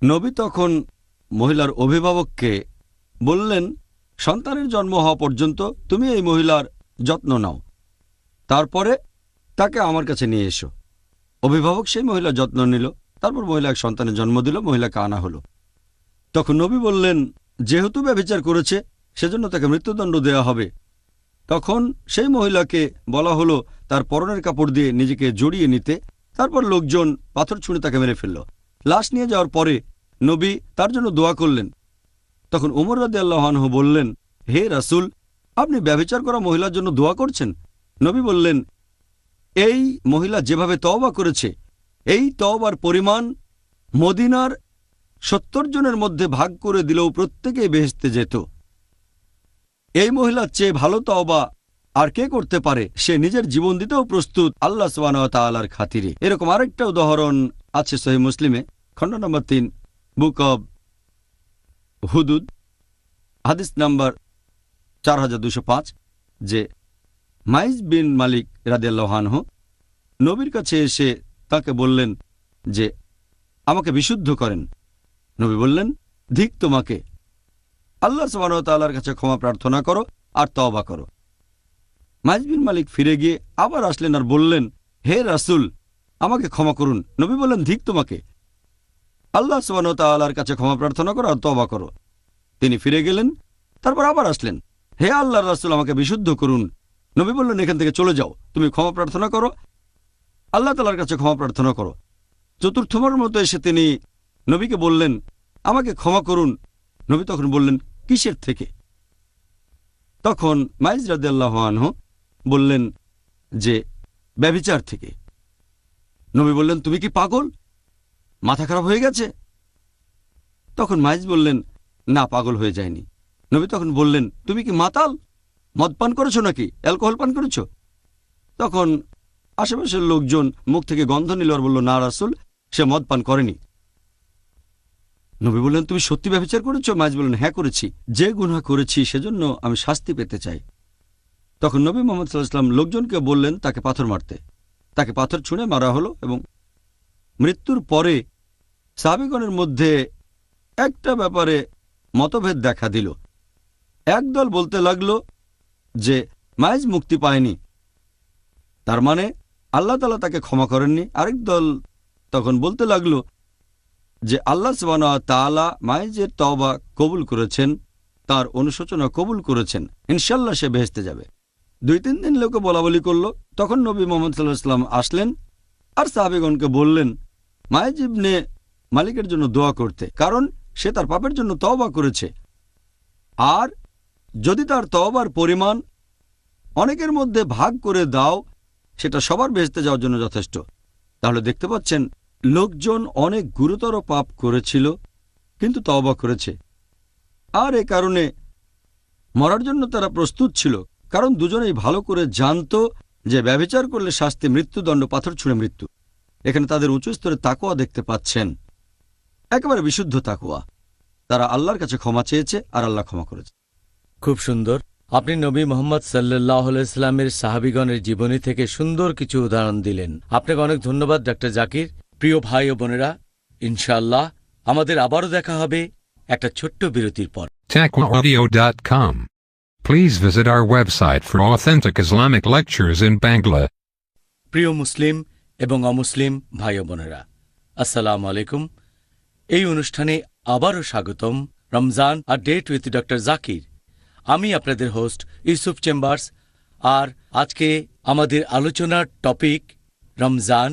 নবী তখন মহিলার অভিভাবককে বললেন, সন্তানের জন্ম হওয়া পর্যন্ত তুমি এই মহিলার যত্ন নাও, তারপরে তাকে আমার কাছে নিয়ে এসো। অভিভাবক সেই মহিলার যত্ন নিল। তারপর মহিলা এক সন্তানের জন্ম দিল, মহিলাকে আনা হলো। তখন নবী বললেন, যেহেতু ব্যভিচার করেছে সেজন্য তাকে মৃত্যুদণ্ড দেওয়া হবে। তখন সেই মহিলাকে বলা হলো তার পরনের কাপড় দিয়ে নিজেকে জড়িয়ে নিতে। তারপর লোকজন পাথর ছুঁড়ে তাকে মেরে ফেলল। লাশ নিয়ে যাওয়ার পরে নবী তার জন্য দোয়া করলেন। তখন উমর রাদিয়াল্লাহু আনহু বললেন, হে রাসূল, আপনি ব্যভিচার করা মহিলার জন্য দোয়া করছেন? নবী বললেন, এই মহিলা যেভাবে তওবা করেছে, এই তওবার পরিমাণ মদিনার 70 জনের মধ্যে ভাগ করে দিলেও প্রত্যেকেই বেহেশতে যেত। এই মহিলার চেয়ে ভালো তওবা আর কে করতে পারে? সে নিজের জীবন দিতেও প্রস্তুত আল্লাহ সুবহানাহু ওয়া তাআলার খাতিরে। এরকম আরেকটা উদাহরণ আছে সহিহ মুসলিমে, খণ্ড নম্বর 3 বুক অব হুদুদ, হাদিস নাম্বার 4205, যে মাইজ বিন মালিক রাদিয়াল্লাহু আনহু নবীর কাছে এসে তাকে বললেন যে আমাকে বিশুদ্ধ করেন। নবী বললেন, ধিক তোমাকে, আল্লাহ সুবহানাহু ওয়া তাআলার কাছে ক্ষমা প্রার্থনা করো আর তওবা করো। মাইজ বিন মালিক ফিরে গিয়ে আবার আসলেন আর বললেন, হে রাসূল, আমাকে ক্ষমা করুন। নবী বললেন, ধিক তোমাকে, আল্লাহ সুবহানাহু ওয়া তাআলার কাছে ক্ষমা প্রার্থনা করো আর তওবা করো। তিনি ফিরে গেলেন, তারপর আবার আসলেন, হে আল্লাহর রাসূল, আমাকে বিশুদ্ধ করুন। নবী বললেন, এখান থেকে চলে যাও, তুমি ক্ষমা প্রার্থনা করো, আল্লাহ তাআলার কাছে ক্ষমা প্রার্থনা করো। চতুর্থবারের মতো এসে তিনি নবীকে বললেন, আমাকে ক্ষমা করুন। নবী তখন বললেন, কিসের থেকে? তখন মাইজ রাদিয়াল্লাহু আনহু বললেন যে ব্যভিচার থেকে। নবী বললেন, তুমি কি পাগল, মাথা খারাপ হয়ে গেছে? তখন মাইজ বললেন, না, পাগল হয়ে যায়নি। নবী তখন বললেন, তুমি কি মাতাল, মদ পান করেছো নাকি অ্যালকোহল পান করেছো? তখন আশেপাশের লোকজন মুখ থেকে গন্ধ নিল আর বলল, না রাসূল, সে মদ পান করেনি। নবী বললেন, তুমি সত্যি ব্যভিচার করেছো? মাইজ বললেন, হ্যাঁ করেছি, যে গুনাহ করেছি সেজন্য আমি শাস্তি পেতে চাই। তখন নবী মুহাম্মদ সাল্লাল্লাহু আলাইহি ওয়াসাল্লাম লোকজনকে বললেন তাকে পাথর মারতে। তাকে পাথর ছুঁড়ে মারা হলো এবং মৃত্যুর পরে সাহাবীগণের মধ্যে একটা ব্যাপারে মতভেদ দেখা দিল। একদল বলতে লাগলো যে মাইজ মুক্তি পায়নি, তার মানে আল্লাহ তাআলা তাকে ক্ষমা করেননি। আরেক দল তখন বলতে লাগলো যে আল্লাহ সুবহানাহু ওয়া তাআলা মাইজের তওবা কবুল করেছেন, তার অনুশোচনা কবুল করেছেন, ইনশাআল্লাহ সে বেহেশতে যাবে। 2-3 দিন লোকে বলাবলি করলো। তখন নবী মুহাম্মদ সাল্লাল্লাহু আলাইহি ওয়াসাল্লাম আসলেন আর সাহাবীগণকে বললেন মাইজ ইবনে মালিকের জন্য দোয়া করতে, কারণ সে তার পাপের জন্য তওবা করেছে। আর যদি তার তওবার পরিমাণ অনেকের মধ্যে ভাগ করে দাও, সেটা সবার বেহেশতে যাওয়ার জন্য যথেষ্ট। তাহলে দেখতে পাচ্ছেন, লোকজন অনেক গুরুতর পাপ করেছিল কিন্তু তওবা করেছে, আর এ কারণে মরার জন্য তারা প্রস্তুত ছিল, কারণ দুজনেই ভালো করে জানতো যে ব্যভিচার করলে শাস্তি মৃত্যুদণ্ড, পাথর ছুঁড়ে মৃত্যু। এখানে তাদের উঁচু স্তরে তাকওয়া দেখতে পাচ্ছেন, একেবারে বিশুদ্ধ তাকওয়া। তারা আল্লাহর কাছে ক্ষমা চেয়েছে আর আল্লাহ ক্ষমা করেছে। খুব সুন্দর। আপনি নবী মোহাম্মদ সাল্লাল্লাহু আলাইহি সাল্লামের সাহাবীগণের জীবনী থেকে সুন্দর কিছু উদাহরণ দিলেন। আপনাকে অনেক ধন্যবাদ ডক্টর জাকির। প্রিয় ভাই ও বোনেরা, ইনশাআল্লাহ আমাদের আবারও দেখা হবে একটা ছোট্ট বিরতির পর। taqwaaudio.com. Please visit our website for authentic Islamic lectures in Bangla. প্রিয় মুসলিম এবং অমুসলিম ভাই ও বোনেরা, আসসালামু আলাইকুম। এই অনুষ্ঠানে আবারও স্বাগতম। রমজান আর ডেট উইথ ডক্টর জাকির। আমি আপনাদের হোস্ট ইউসুফ চেম্বার্স। আর আজকে আমাদের আলোচনার টপিক রমজান,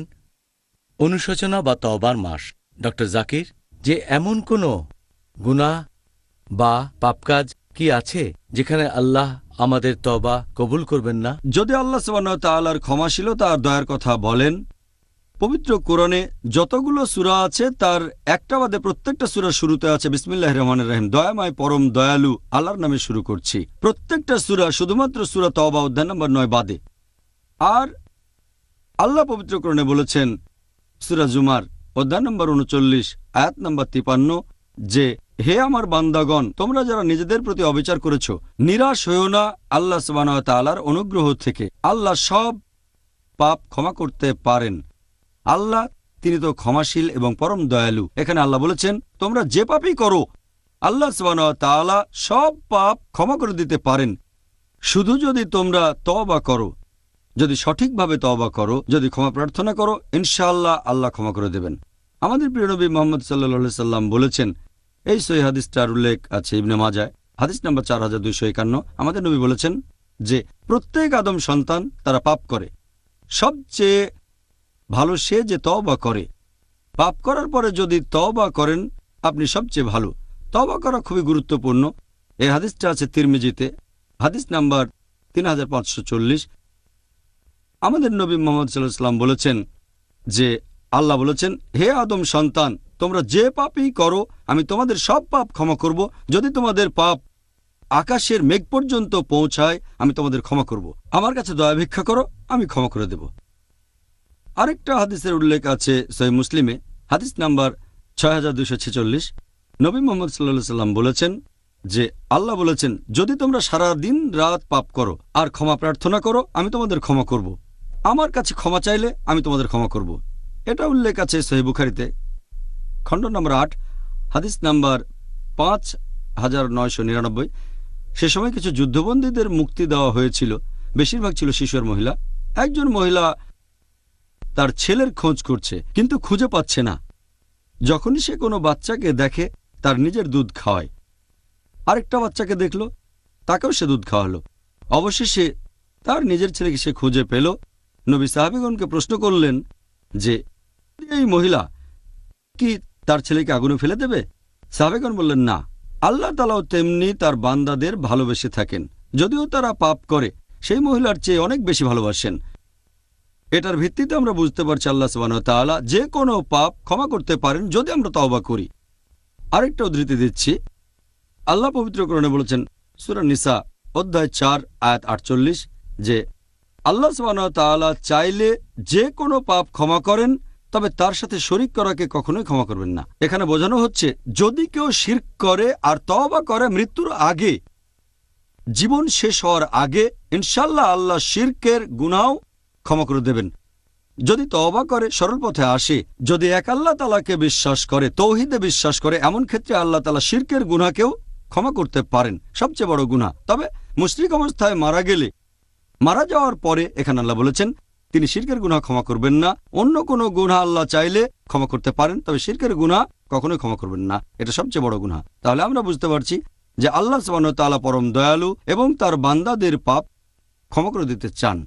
অনুশোচনা বা তওবার মাস। ডক্টর জাকির, যে এমন কোনো গুনাহ বা পাপকাজ কি আছে যেখানে আল্লাহ আমাদের তওবা কবুল করবেন না? যদি আল্লাহ সুবহানাহু ওয়া তাআলার ক্ষমাশীলতা আর দয়ার কথা বলেন, পবিত্র কোরআনে যতগুলো সূরা আছে তার একটা বাদে প্রত্যেকটা সূরার শুরুতে আছে বিসমিল্লাহির রহমানির রহিম, দয়াময় পরম দয়ালু আল্লাহর নামে শুরু করছি। প্রত্যেকটা সূরা, শুধুমাত্র সূরা তওবা অধ্যায় নম্বর 9 বাদে। আর আল্লাহ পবিত্র কোরআনে বলেছেন সূরা জুমার অধ্যায় নম্বর 39 আয়াত নম্বর 53 যে, হে আমার বান্দাগণ, তোমরা যারা নিজেদের প্রতি অবিচার করেছ, নিরাশ হইও না আল্লাহ সুবহানাহু ওয়া তাআলার অনুগ্রহ থেকে। আল্লাহ সব পাপ ক্ষমা করতে পারেন। আল্লাহ, তিনি তো ক্ষমাশীল এবং পরম দয়ালু। এখানে আল্লাহ বলেছেন, তোমরা যে পাপই করো আল্লাহ সুবহানাহু ওয়া তাআলা সব পাপ ক্ষমা করে দিতে পারেন, শুধু যদি তোমরা তওবা করো। যদি সঠিকভাবে তওবা করো, যদি ক্ষমা প্রার্থনা করো, ইনশাআল্লাহ আল্লাহ ক্ষমা করে দেবেন। আমাদের প্রিয় নবী মুহাম্মদ সাল্লাল্লাহু আলাইহি সাল্লাম বলেছেন, এই সহিহ হাদিসটার উল্লেখ আছে ইবনে মাজাহ, হাদিস নাম্বার 4251। আমাদের নবী বলেছেন যে প্রত্যেক আদম সন্তান তারা পাপ করে, সবচেয়ে ভালো সে যে তওবা করে। পাপ করার পরে যদি তওবা করেন, আপনি সবচেয়ে ভালো। তওবা করা খুবই গুরুত্বপূর্ণ। এই হাদিসটা আছে তিরমিজিতে, হাদিস নাম্বার 3540। আমাদের নবী মুহাম্মদ সাল্লাল্লাহু আলাইহি ওয়াসাল্লাম বলেছেন যে আল্লাহ বলেছেন, হে আদম সন্তান, তোমরা যে পাপই করো আমি তোমাদের সব পাপ ক্ষমা করব। যদি তোমাদের পাপ আকাশের মেঘ পর্যন্ত পৌঁছায়, আমি তোমাদের ক্ষমা করব। আমার কাছে দয়া ভিক্ষা করো, আমি ক্ষমা করে দেব। আরেকটা হাদিসের উল্লেখ আছে সহিহ মুসলিমে, হাদিস নাম্বার 6246। নবী মুহাম্মদ সাল্লাল্লাহু আলাইহি ওয়াসাল্লাম বলেছেন যে আল্লাহ বলেছেন, যদি তোমরা সারা দিন রাত পাপ করো আর ক্ষমা প্রার্থনা করো, আমি তোমাদের ক্ষমা করব। আমার কাছে ক্ষমা চাইলে আমি তোমাদের ক্ষমা করব। এটা উল্লেখ আছে সহিহ বুখারীতে, খণ্ড নম্বর 8, হাদিস নাম্বার 5999। সে সময় কিছু যুদ্ধবন্দীদের মুক্তি দেওয়া হয়েছিল, বেশিরভাগ ছিল শিশু আর মহিলা। একজন মহিলা তার ছেলের খোঁজ করছে কিন্তু খুঁজে পাচ্ছে না। যখনই সে কোনো বাচ্চাকে দেখে তার নিজের দুধ খাওয়ায়, আরেকটা বাচ্চাকে দেখল, তাকেও সে দুধ খাওয়ালো। অবশেষে তার নিজের ছেলেকে সে খুঁজে পেল। নবী সাহাবীগণকে প্রশ্ন করলেন যে এই মহিলা কি তার ছেলেকে আগুনে ফেলে দেবে? সাহাবীগণ বললেন না, আল্লাহ তাআলাও তেমনি তার বান্দাদের ভালোবেসে থাকেন, যদিও তারা পাপ করে সেই মহিলার চেয়ে অনেক বেশি ভালোবাসেন। এটার ভিত্তিতে আমরা বুঝতে পারছি আল্লাহ সুবহানাহু ওয়া তাআলা যে কোনো পাপ ক্ষমা করতে পারেন যদি আমরা তওবা করি। আরেকটা উদ্ধৃতি দিচ্ছি, আল্লাহ পবিত্র কোরআনে বলেছেন সূরা নিসা অধ্যায় 4 আয়াত 48 যে আল্লাহ সুবহানাহু ওয়া তাআলা চাইলে যে কোনো পাপ ক্ষমা করেন, তবে তার সাথে শরীক করাকে কখনোই ক্ষমা করবেন না। এখানে বোঝানো হচ্ছে যদি কেউ শিরক করে আর তওবা করে মৃত্যুর আগে, জীবন শেষ হওয়ার আগে, ইনশাআল্লাহ আল্লাহ শিরকের গুনাহও ক্ষমা করে দেবেন। যদি তওবা করে সরল পথে আসে, যদি এক আল্লাহ তাআলাকে বিশ্বাস করে, তৌহিদে বিশ্বাস করে, এমন ক্ষেত্রে আল্লাহ তাআলা শিরকের গুনাহকেও ক্ষমা করতে পারেন, সবচেয়ে বড় গুনাহ। তবে মুশরিক অবস্থায় মারা গেলে, মারা যাওয়ার পরে এখানে আল্লাহ বলেছেন তিনি শিরকের গুনাহ ক্ষমা করবেন না। অন্য কোনো গুনাহ আল্লাহ চাইলে ক্ষমা করতে পারেন, তবে শিরকের গুনাহ কখনোই ক্ষমা করবেন না। এটা সবচেয়ে বড় গুনাহ। তাহলে আমরা বুঝতে পারছি যে আল্লাহ সুবহানাহু ওয়া তাআলা পরম দয়ালু এবং তার বান্দাদের পাপ ক্ষমা করে দিতে চান।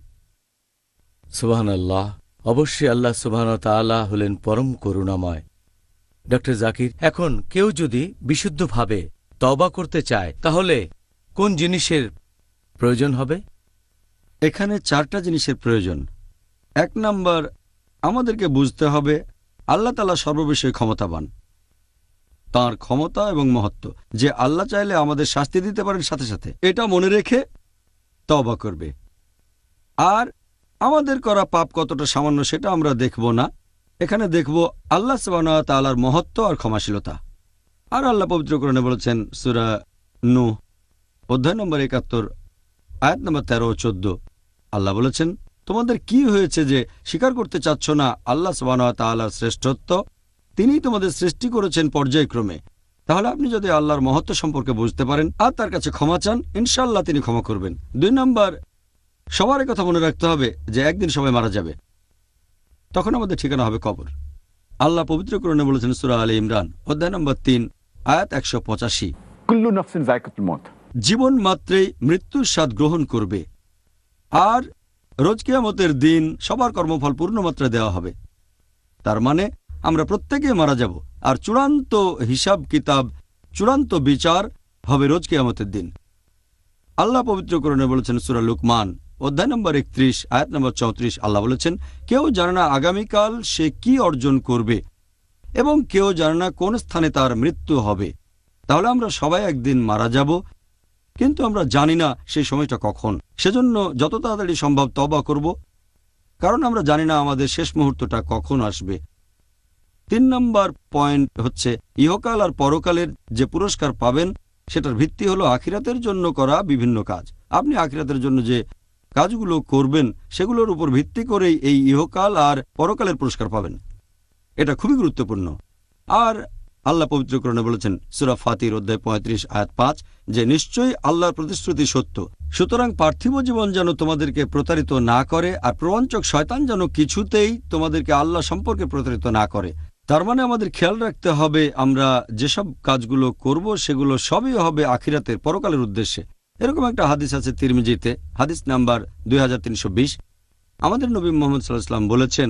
সুবহানাল্লাহ। অবশ্যই আল্লাহ সুবহানাহু ওয়া তাআলা হলেন পরম করুণাময়। ডক্টর জাকির, এখন কেউ যদি বিশুদ্ধভাবে তওবা করতে চায় তাহলে কোন জিনিসের প্রয়োজন হবে? এখানে 4টা জিনিসের প্রয়োজন। 1 নাম্বার, আমাদেরকে বুঝতে হবে আল্লাহ তাআলা সর্ববিষয়ে ক্ষমতাবান, তাঁর ক্ষমতা এবং মহত্ব, যে আল্লাহ চাইলে আমাদের শাস্তি দিতে পারেন সাথে সাথে। এটা মনে রেখে তওবা করবে। আর আমাদের করা পাপ কতটা সামান্য সেটা আমরা দেখব না, এখানে দেখব আল্লাহ সুবহানাহু ওয়া তাআলার মহত্ব আর ক্ষমাশীলতা। আর আল্লাহ পবিত্র কোরআনে বলেছেন সূরা নূহ অধ্যায় নম্বর 71 আয়াত নম্বর 13 ও 14, আল্লাহ বলেছেন তোমাদের কি হয়েছে যে স্বীকার করতে চাচ্ছ না আল্লাহ সুবহানাহু ওয়া তাআলার শ্রেষ্ঠত্ব? তিনিই তোমাদের সৃষ্টি করেছেন পর্যায়ক্রমে। তাহলে আপনি যদি আল্লাহর মহত্ব সম্পর্কে বুঝতে পারেন আর তার কাছে ক্ষমা চান, ইনশাআল্লাহ তিনি ক্ষমা করবেন। 2 নাম্বার, সবার কথা মনে রাখতে হবে যে একদিন সবাই মারা যাবে, তখন আমাদের ঠিকানা হবে কবর। আল্লাহ পবিত্র কোরআনে বলেছেন সূরা আলে ইমরান অধ্যায় নম্বর 3 আয়াত 185, কুল্লু নাফসিন যায়কাতুল মউত, জীবন মাত্রেই মৃত্যুর স্বাদ গ্রহণ করবে, আর রোজ কিয়ামতের দিন সবার কর্মফল পূর্ণমাত্রায় দেওয়া হবে। তার মানে আমরা প্রত্যেকেই মারা যাব, আর চূড়ান্ত হিসাব কিতাব, চূড়ান্ত বিচার হবে রোজ কিয়ামতের দিন। আল্লাহ পবিত্র কোরআনে বলেছেন সূরা লুকমান অধ্যায় নম্বর 31 আয়াত নম্বর 34, আল্লাহ বলেছেন কেউ জানে না আগামীকাল সে কি অর্জন করবে এবং কেউ জানে না কোন স্থানে তার মৃত্যু হবে। তাহলে আমরা সবাই একদিন মারা যাব, কিন্তু আমরা জানি না সেই সময়টা কখন। সেজন্য যত তাড়াতাড়ি সম্ভব তওবা করব, কারণ আমরা জানি না আমাদের শেষ মুহূর্তটা কখন আসবে। 3 নম্বর পয়েন্ট হচ্ছে ইহকাল আর পরকালের যে পুরস্কার পাবেন সেটার ভিত্তি হলো আখিরাতের জন্য করা বিভিন্ন কাজ। আপনি আখিরাতের জন্য যে কাজগুলো করবেন সেগুলোর উপর ভিত্তি করেই এই ইহকাল আর পরকালের পুরস্কার পাবেন। এটা খুবই গুরুত্বপূর্ণ। আর আল্লাহ পবিত্র কোরআনে বলেছেন সূরা ফাতির অধ্যায় 35 আয়াত 5 যে নিশ্চয়ই আল্লাহর প্রতিশ্রুতি সত্য। সুতরাং পার্থিব জীবন যেন তোমাদেরকে প্রতারিত না করে, আর প্রবঞ্চক শয়তান যেন কিছুতেই তোমাদেরকে আল্লাহ সম্পর্কে প্রতারিত না করে। তার মানে আমাদের খেয়াল রাখতে হবে আমরা যেসব কাজগুলো করব সেগুলো সবই হবে আখিরাতের পরকালের উদ্দেশ্যে। এরকম একটা হাদিস আছে তিরমিজিতে, হাদিস নাম্বার 2320। আমাদের নবী মুহাম্মদ সাল্লাল্লাহু আলাইহি ওয়াসাল্লাম বলেছেন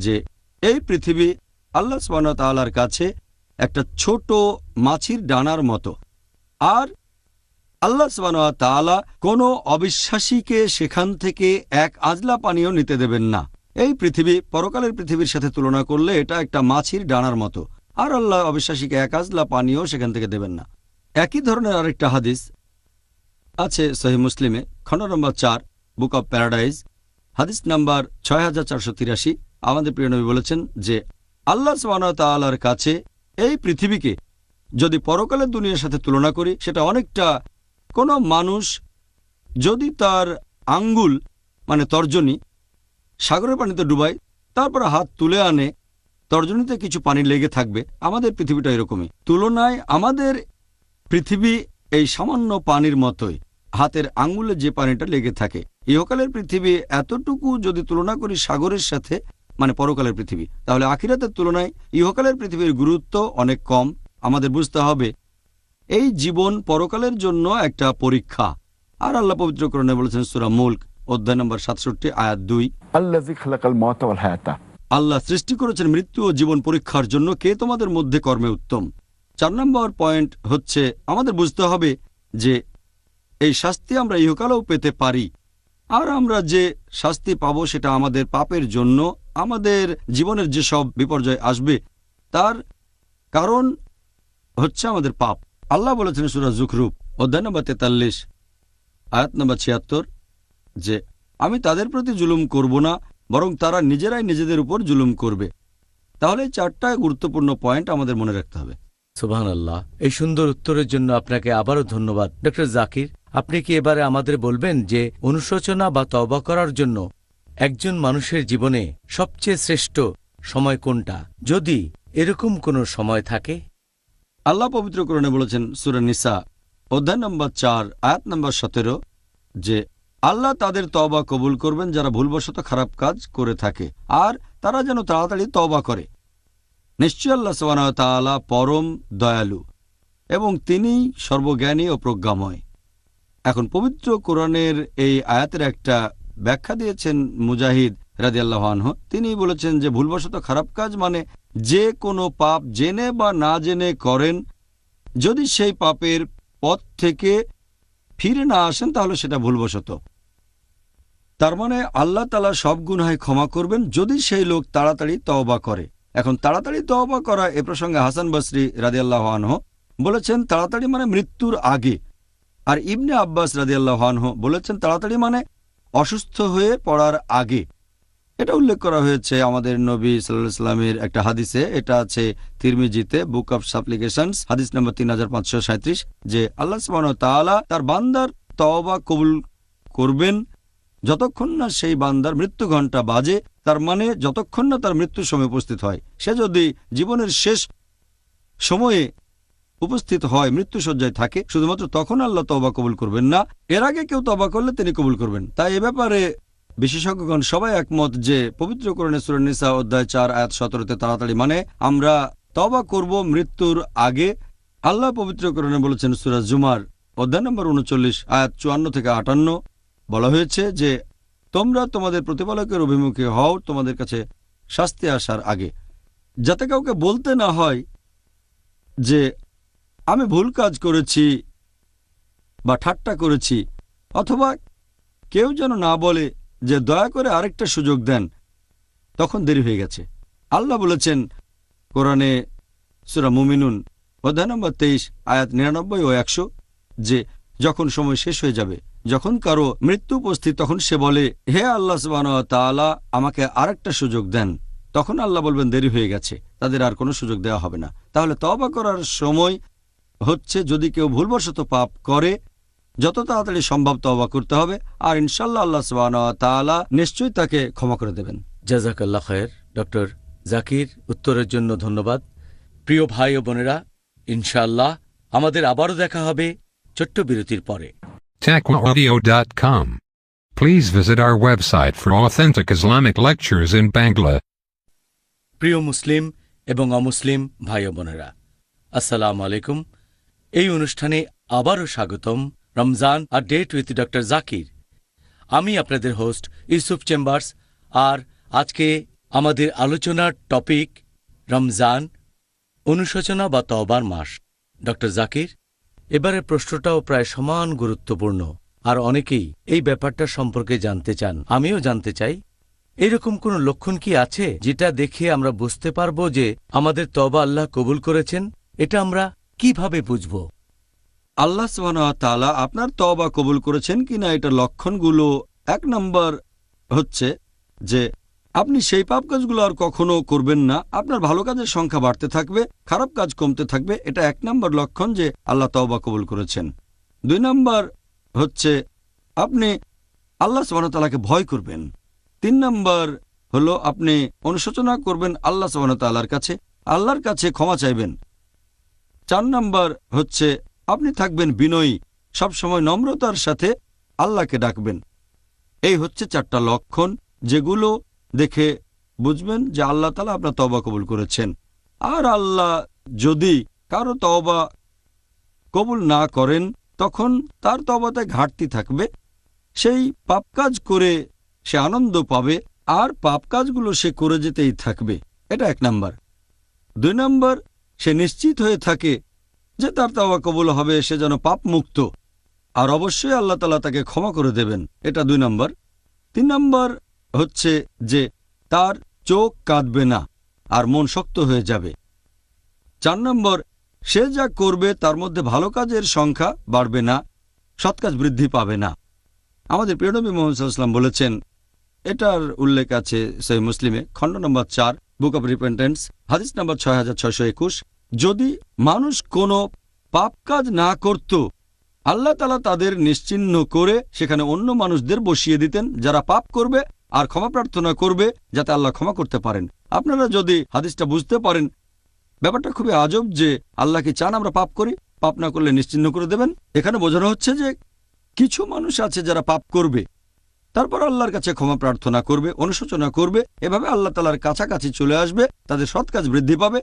যে এই পৃথিবী আল্লাহ সুবহানাহু ওয়া তাআলার কাছে একটা ছোট মাছির ডানার মতো, আর আল্লাহ সুবহানাহু ওয়া তাআলা কোনো অবিশ্বাসীকে সেখান থেকে এক আজলা পানিও নিতে দেবেন না। এই পৃথিবী পরকালের পৃথিবীর সাথে তুলনা করলে এটা একটা মাছির ডানার মতো, আর আল্লাহ অবিশ্বাসীকে এক আজলা পানিও সেখান থেকে দেবেন না। একই ধরনের আরেকটা হাদিস আছে সহিহ মুসলিমে খণ্ড নম্বর 4 বুক অব প্যারাডাইজ হাদিস নাম্বার 6483। আমাদের প্রিয় নবী বলেছেন যে আল্লাহ সুবহানাহু ওয়া তাআলার কাছে এই পৃথিবীকে যদি পরকালের দুনিয়ার সাথে তুলনা করি সেটা অনেকটা কোনো মানুষ যদি তার আঙ্গুল মানে তর্জনী সাগরের পানিতে ডুবায়, তারপর হাত তুলে আনে তর্জনীতে কিছু পানি লেগে থাকবে। আমাদের পৃথিবীটা এরকমই। তুলনায় আমাদের পৃথিবী এই সামান্য পানির মতোই, হাতের আঙ্গুলে যে পানিটা লেগে থাকে। ইহকালের পৃথিবী এতটুকু যদি তুলনা করি সাগরের সাথে, মানে পরকালের পৃথিবী, তাহলে আখিরাতের তুলনায় ইহকালের পৃথিবীর গুরুত্ব অনেক কম। আমাদের বুঝতে হবে এই জীবন পরকালের জন্য একটা পরীক্ষা। আর আল্লাহ পবিত্র কোরআনে বলেছেন সূরা মুলক অধ্যায় নম্বর 67 আয়াত 2, الذي خلق الموت والحياة আল্লাহ সৃষ্টি করেছেন মৃত্যু ও জীবন পরীক্ষার জন্য, কে তোমাদের মধ্যে কর্মে উত্তম। 4 নম্বর পয়েন্ট হচ্ছে আমাদের বুঝতে হবে যে এই শাস্তি আমরা ইহকালেও পেতে পারি, আর আমরা যে শাস্তি পাবো সেটা আমাদের পাপের জন্য। আমাদের জীবনের যেসব বিপর্যয় আসবে তার কারণ হচ্ছে আমাদের পাপ। আল্লাহ বলেছেন সূরা যুখরুফ অধ্যায় নম্বর 43 আয়াত নম্বর 76 যে আমি তাদের প্রতি জুলুম করব না, বরং তারা নিজেরাই নিজেদের উপর জুলুম করবে। তাহলে 4টা গুরুত্বপূর্ণ পয়েন্ট আমাদের মনে রাখতে হবে। সুবহানাল্লাহ। এই সুন্দর উত্তরের জন্য আপনাকে আবারও ধন্যবাদ। ডক্টর জাকির, আপনি কি এবারে আমাদের বলবেন যে অনুশোচনা বা তওবা করার জন্য একজন মানুষের জীবনে সবচেয়ে শ্রেষ্ঠ সময় কোনটা, যদি এরকম কোনো সময় থাকে? আল্লাহ পবিত্র কোরআনে বলেছেন সূরা নিসা অধ্যায় নম্বর 4 আয়াত নম্বর 17 যে আল্লাহ তাদের তওবা কবুল করবেন যারা ভুলবশত খারাপ কাজ করে থাকে, আর তারা যেন তাড়াতাড়ি তওবা করে। নিশ্চয় আল্লাহ সুবহানাহু ওয়া তাআলা পরম দয়ালু এবং তিনি সর্বজ্ঞানী ও প্রজ্ঞাময়। এখন পবিত্র কোরআনের এই আয়াতের একটা ব্যাখ্যা দিয়েছেন মুজাহিদ রাদিয়াল্লাহু আনহু। তিনি বলেছেন যে ভুলবশত খারাপ কাজ মানে যে কোনো পাপ জেনে বা না জেনে করেন, যদি সেই পাপের পথ থেকে ফিরে না আসেন তাহলে সেটা ভুলবশত। তার মানে আল্লাহ তাআলা সব গুনাহ ক্ষমা করবেন যদি সেই লোক তাড়াতাড়ি তওবা করে। এখন তাড়াতাড়ি তওবা করা এ প্রসঙ্গে হাসান বসরি রাদিয়াল্লাহু আনহু বলেছেন তাড়াতাড়ি মানে মৃত্যুর আগে, আর ইবনে আব্বাস রাদিয়াল্লাহু আনহু বলেছেন তাড়াতাড়ি মানে অসুস্থ হয়ে পড়ার আগে। এটা উল্লেখ করা হয়েছে আমাদের নবী সাল্লাল্লাহু আলাইহি ওয়াসাল্লামের একটা হাদিসে। এটা আছে তিরমিজিতে বুক অফ সাপ্লিকেশনস হাদিস নম্বর 3537 যে আল্লাহ সুবহানাহু ওয়া তাআলা তার বান্দার তওবা কবুল করবেন যতক্ষণ না সেই বান্দার মৃত্যু ঘণ্টা বাজে, তার মানে যতক্ষণ না তার মৃত্যুর সময় উপস্থিত হয়। সে যদি জীবনের শেষ সময়ে উপস্থিত হয়, মৃত্যুশয্যায় থাকে, শুধুমাত্র তখন আল্লাহ তওবা কবুল করবেন না। এর আগে কেউ তওবা করলে তিনি কবুল করবেন। তাই এ ব্যাপারে বিশেষজ্ঞগণ সবাই একমত যে পবিত্র কোরআনে সূরা নিসা অধ্যায় 4 আয়াত 17 তাড়াতাড়ি মানে আমরা তওবা করব মৃত্যুর আগে। আল্লাহ পবিত্র কোরআনে বলেছেন সূরা জুমার অধ্যায় নম্বর 39 আয়াত 54 থেকে 58 বলা হয়েছে যে তোমরা তোমাদের প্রতিপালকের অভিমুখে হও তোমাদের কাছে শাস্তি আসার আগে, যাতে কাউকে বলতে না হয় যে আমি ভুল কাজ করেছি বা ঠাট্টা করেছি, অথবা কেউ যেন না বলে যে দয়া করে আরেকটা সুযোগ দেন, তখন দেরি হয়ে গেছে। আল্লাহ বলেছেন কোরআনে সূরা মুমিনুন অধ্যায় নম্বর 23 আয়াত 99 ও 100 যে যখন সময় শেষ হয়ে যাবে, যখন কারো মৃত্যু উপস্থিত, তখন সে বলে হে আল্লাহ সুবহানাহু ওয়া তাআলা আমাকে আরেকটা সুযোগ দেন, তখন আল্লাহ বলবেন দেরি হয়ে গেছে, তাদের আর কোনো সুযোগ দেওয়া হবে না। তাহলে তওবা করার সময় হচ্ছে যদি কেউ ভুলবশত পাপ করে যত তাড়াতাড়ি সম্ভব তওবা করতে হবে, আর ইনশাআল্লাহ আল্লাহ সুবহানাহু ওয়া তাআলা নিশ্চয়ই তাকে ক্ষমা করে দেবেন। জাযাকাল্লাহ খায়ের। ডক্টর জাকির, উত্তরের জন্য ধন্যবাদ। প্রিয় ভাই ও বোনেরা, ইনশাআল্লাহ আমাদের আবারও দেখা হবে ছোট্ট বিরতির পরে। TaqwaAudio.com. Please visit our website for authentic Islamic lectures in Bangla. প্রিয় মুসলিম এবং অমুসলিম ভাই ও বোনেরা, আসসালামু আলাইকুম। এই অনুষ্ঠানে আবারও স্বাগতম। রমজান আর ডেট উইথ ডক্টর জাকির। আমি আপনাদের হোস্ট ইউসুফ চেম্বার্স, আর আজকে আমাদের আলোচনার টপিক রমজান, অনুশোচনা বা তওবার মাস। ডক্টর জাকির, এবারের প্রশ্নটাও প্রায় সমান গুরুত্বপূর্ণ, আর অনেকেই এই ব্যাপারটা সম্পর্কে জানতে চান। আমিও জানতে চাই, এরকম কোনো লক্ষণ কি আছে যেটা দেখে আমরা বুঝতে পারব যে আমাদের তওবা আল্লাহ কবুল করেছেন? এটা আমরা কিভাবে বুঝব? আল্লাহ সুবহানাহু ওয়া তাআলা আপনার তওবা কবুল করেছেন কিনা এটা লক্ষণগুলো, 1 নম্বর হচ্ছে যে আপনি সেই পাপ কাজগুলো আর কখনো করবেন না, আপনার ভালো কাজের সংখ্যা বাড়তে থাকবে, খারাপ কাজ কমতে থাকবে। এটা 1 নম্বর লক্ষণ যে আল্লাহ তওবা কবুল করেছেন। 2 নম্বর হচ্ছে আপনি আল্লাহ সুবহানাহু ওয়া তাআলাকে ভয় করবেন। 3 নম্বর হলো আপনি অনুশোচনা করবেন আল্লাহ সুবহানাহু ওয়া তাআলার কাছে, আল্লাহর কাছে ক্ষমা চাইবেন। 4 নাম্বার হচ্ছে আপনি থাকবেন বিনয়ী, সবসময় নম্রতার সাথে আল্লাহকে ডাকবেন। এই হচ্ছে 4টা লক্ষণ, যেগুলো দেখে বুঝবেন যে আল্লাহ তাআলা আপনার তওবা কবুল করেছেন। আর আল্লাহ যদি কারো তওবা কবুল না করেন, তখন তার তওবাতে ঘাটতি থাকবে। সেই পাপ কাজ করে সে আনন্দ পাবে, আর পাপ কাজগুলো সে করে যেতেই থাকবে। এটা 1 নাম্বার। 2 নাম্বার, সে নিশ্চিত হয়ে থাকে যে তার তওবা কবুল হবে, সে যেন পাপ মুক্ত, আর অবশ্যই আল্লাহ তাআলা তাকে ক্ষমা করে দেবেন। এটা 2 নাম্বার। 3 নাম্বার হচ্ছে যে তার চোখ কাঁদবে না আর মন শক্ত হয়ে যাবে। 4 নম্বর, সে যা করবে তার মধ্যে ভালো কাজের সংখ্যা বাড়বে না, সৎ কাজ বৃদ্ধি পাবে না। আমাদের প্রিয় নবী মুহাম্মদ সাল্লাল্লাহু আলাইহি ওয়াসাল্লাম বলেছেন, এটার উল্লেখ আছে সহিহ মুসলিমে, খণ্ড নম্বর 4, বুক অব রিপেন্টেন্স, হাদিস নম্বর 6621। যদি মানুষ কোনো পাপ কাজ না করত, আল্লাহ তাআলা তাদের নিশ্চিহ্ন করে সেখানে অন্য মানুষদের বসিয়ে দিতেন, যারা পাপ করবে আর ক্ষমা প্রার্থনা করবে, যাতে আল্লাহ ক্ষমা করতে পারেন। আপনারা যদি হাদিসটা বুঝতে পারেন, ব্যাপারটা খুবই আজব যে আল্লাহ কি চান আমরা পাপ করি, পাপ না করলে নিশ্চিহ্ন করে দেবেন। এখানে বোঝানো হচ্ছে যে কিছু মানুষ আছে যারা পাপ করবে, তারপর আল্লাহর কাছে ক্ষমা প্রার্থনা করবে, অনুশোচনা করবে, এভাবে আল্লাহ তাআলার কাছাকাছি চলে আসবে, তাদের সৎ কাজ বৃদ্ধি পাবে,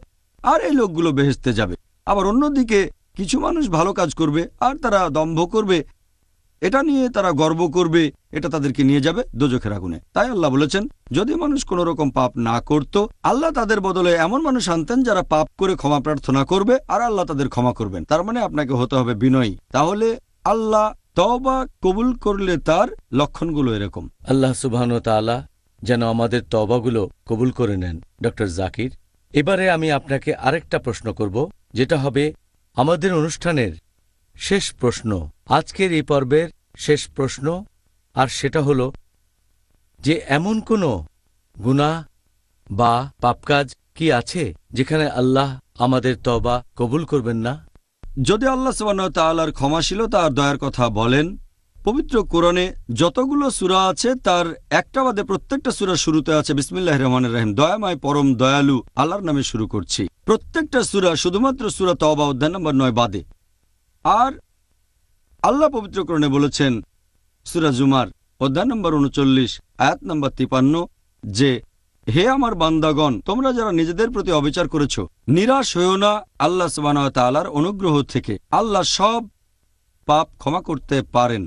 আর এই লোকগুলো বেহেশতে যাবে। আবার অন্যদিকে কিছু মানুষ ভালো কাজ করবে আর তারা দম্ভ করবে, এটা নিয়ে তারা গর্ব করবে, এটা তাদেরকে নিয়ে যাবে দোজখের আগুনে। তাই আল্লাহ বলেছেন, যদি মানুষ কোনো রকম পাপ না করত, আল্লাহ তাদের বদলে এমন মানুষ আনতেন যারা পাপ করে ক্ষমা প্রার্থনা করবে, আর আল্লাহ তাদের ক্ষমা করবেন। তার মানে আপনাকে হতে হবে বিনয়ী। তাহলে আল্লাহ তওবা কবুল করলে তার লক্ষণগুলো এরকম। আল্লাহ সুবহানাহু ওয়া তাআলা যেন আমাদের তওবাগুলো কবুল করে নেন। ডক্টর জাকির, এবারে আমি আপনাকে আরেকটা প্রশ্ন করব, যেটা হবে আমাদের অনুষ্ঠানের শেষ প্রশ্ন, আজকের এই পর্বের শেষ প্রশ্ন। আর সেটা হলো যে এমন কোনো গুনাহ বা পাপকাজ কি আছে যেখানে আল্লাহ আমাদের তওবা কবুল করবেন না? যদি আল্লাহ সুবহানাহু ওয়া তাআলার ক্ষমাশীলতা আর দয়ার কথা বলেন, পবিত্র কোরআনে যতগুলো সূরা আছে তার একটা বাদে প্রত্যেকটা সূরার শুরুতে আছে বিসমিল্লাহির রহমানির রহিম, দয়াময় পরম দয়ালু আল্লাহর নামে শুরু করছি। প্রত্যেকটা সূরা, শুধুমাত্র সূরা তওবা অধ্যায় নম্বর 9 বাদে। আর আল্লাহ পবিত্র কোরআনে বলেছেন সূরা জুমার অধ্যায় নম্বর 39 আয়াত নম্বর 53 যে, হে আমার বান্দাগণ, তোমরা যারা নিজেদের প্রতি অবিচার করেছ, নিরাশ হইও না আল্লাহ সুবহানাহু ওয়া তাআলার অনুগ্রহ থেকে। আল্লাহ সব পাপ ক্ষমা করতে পারেন।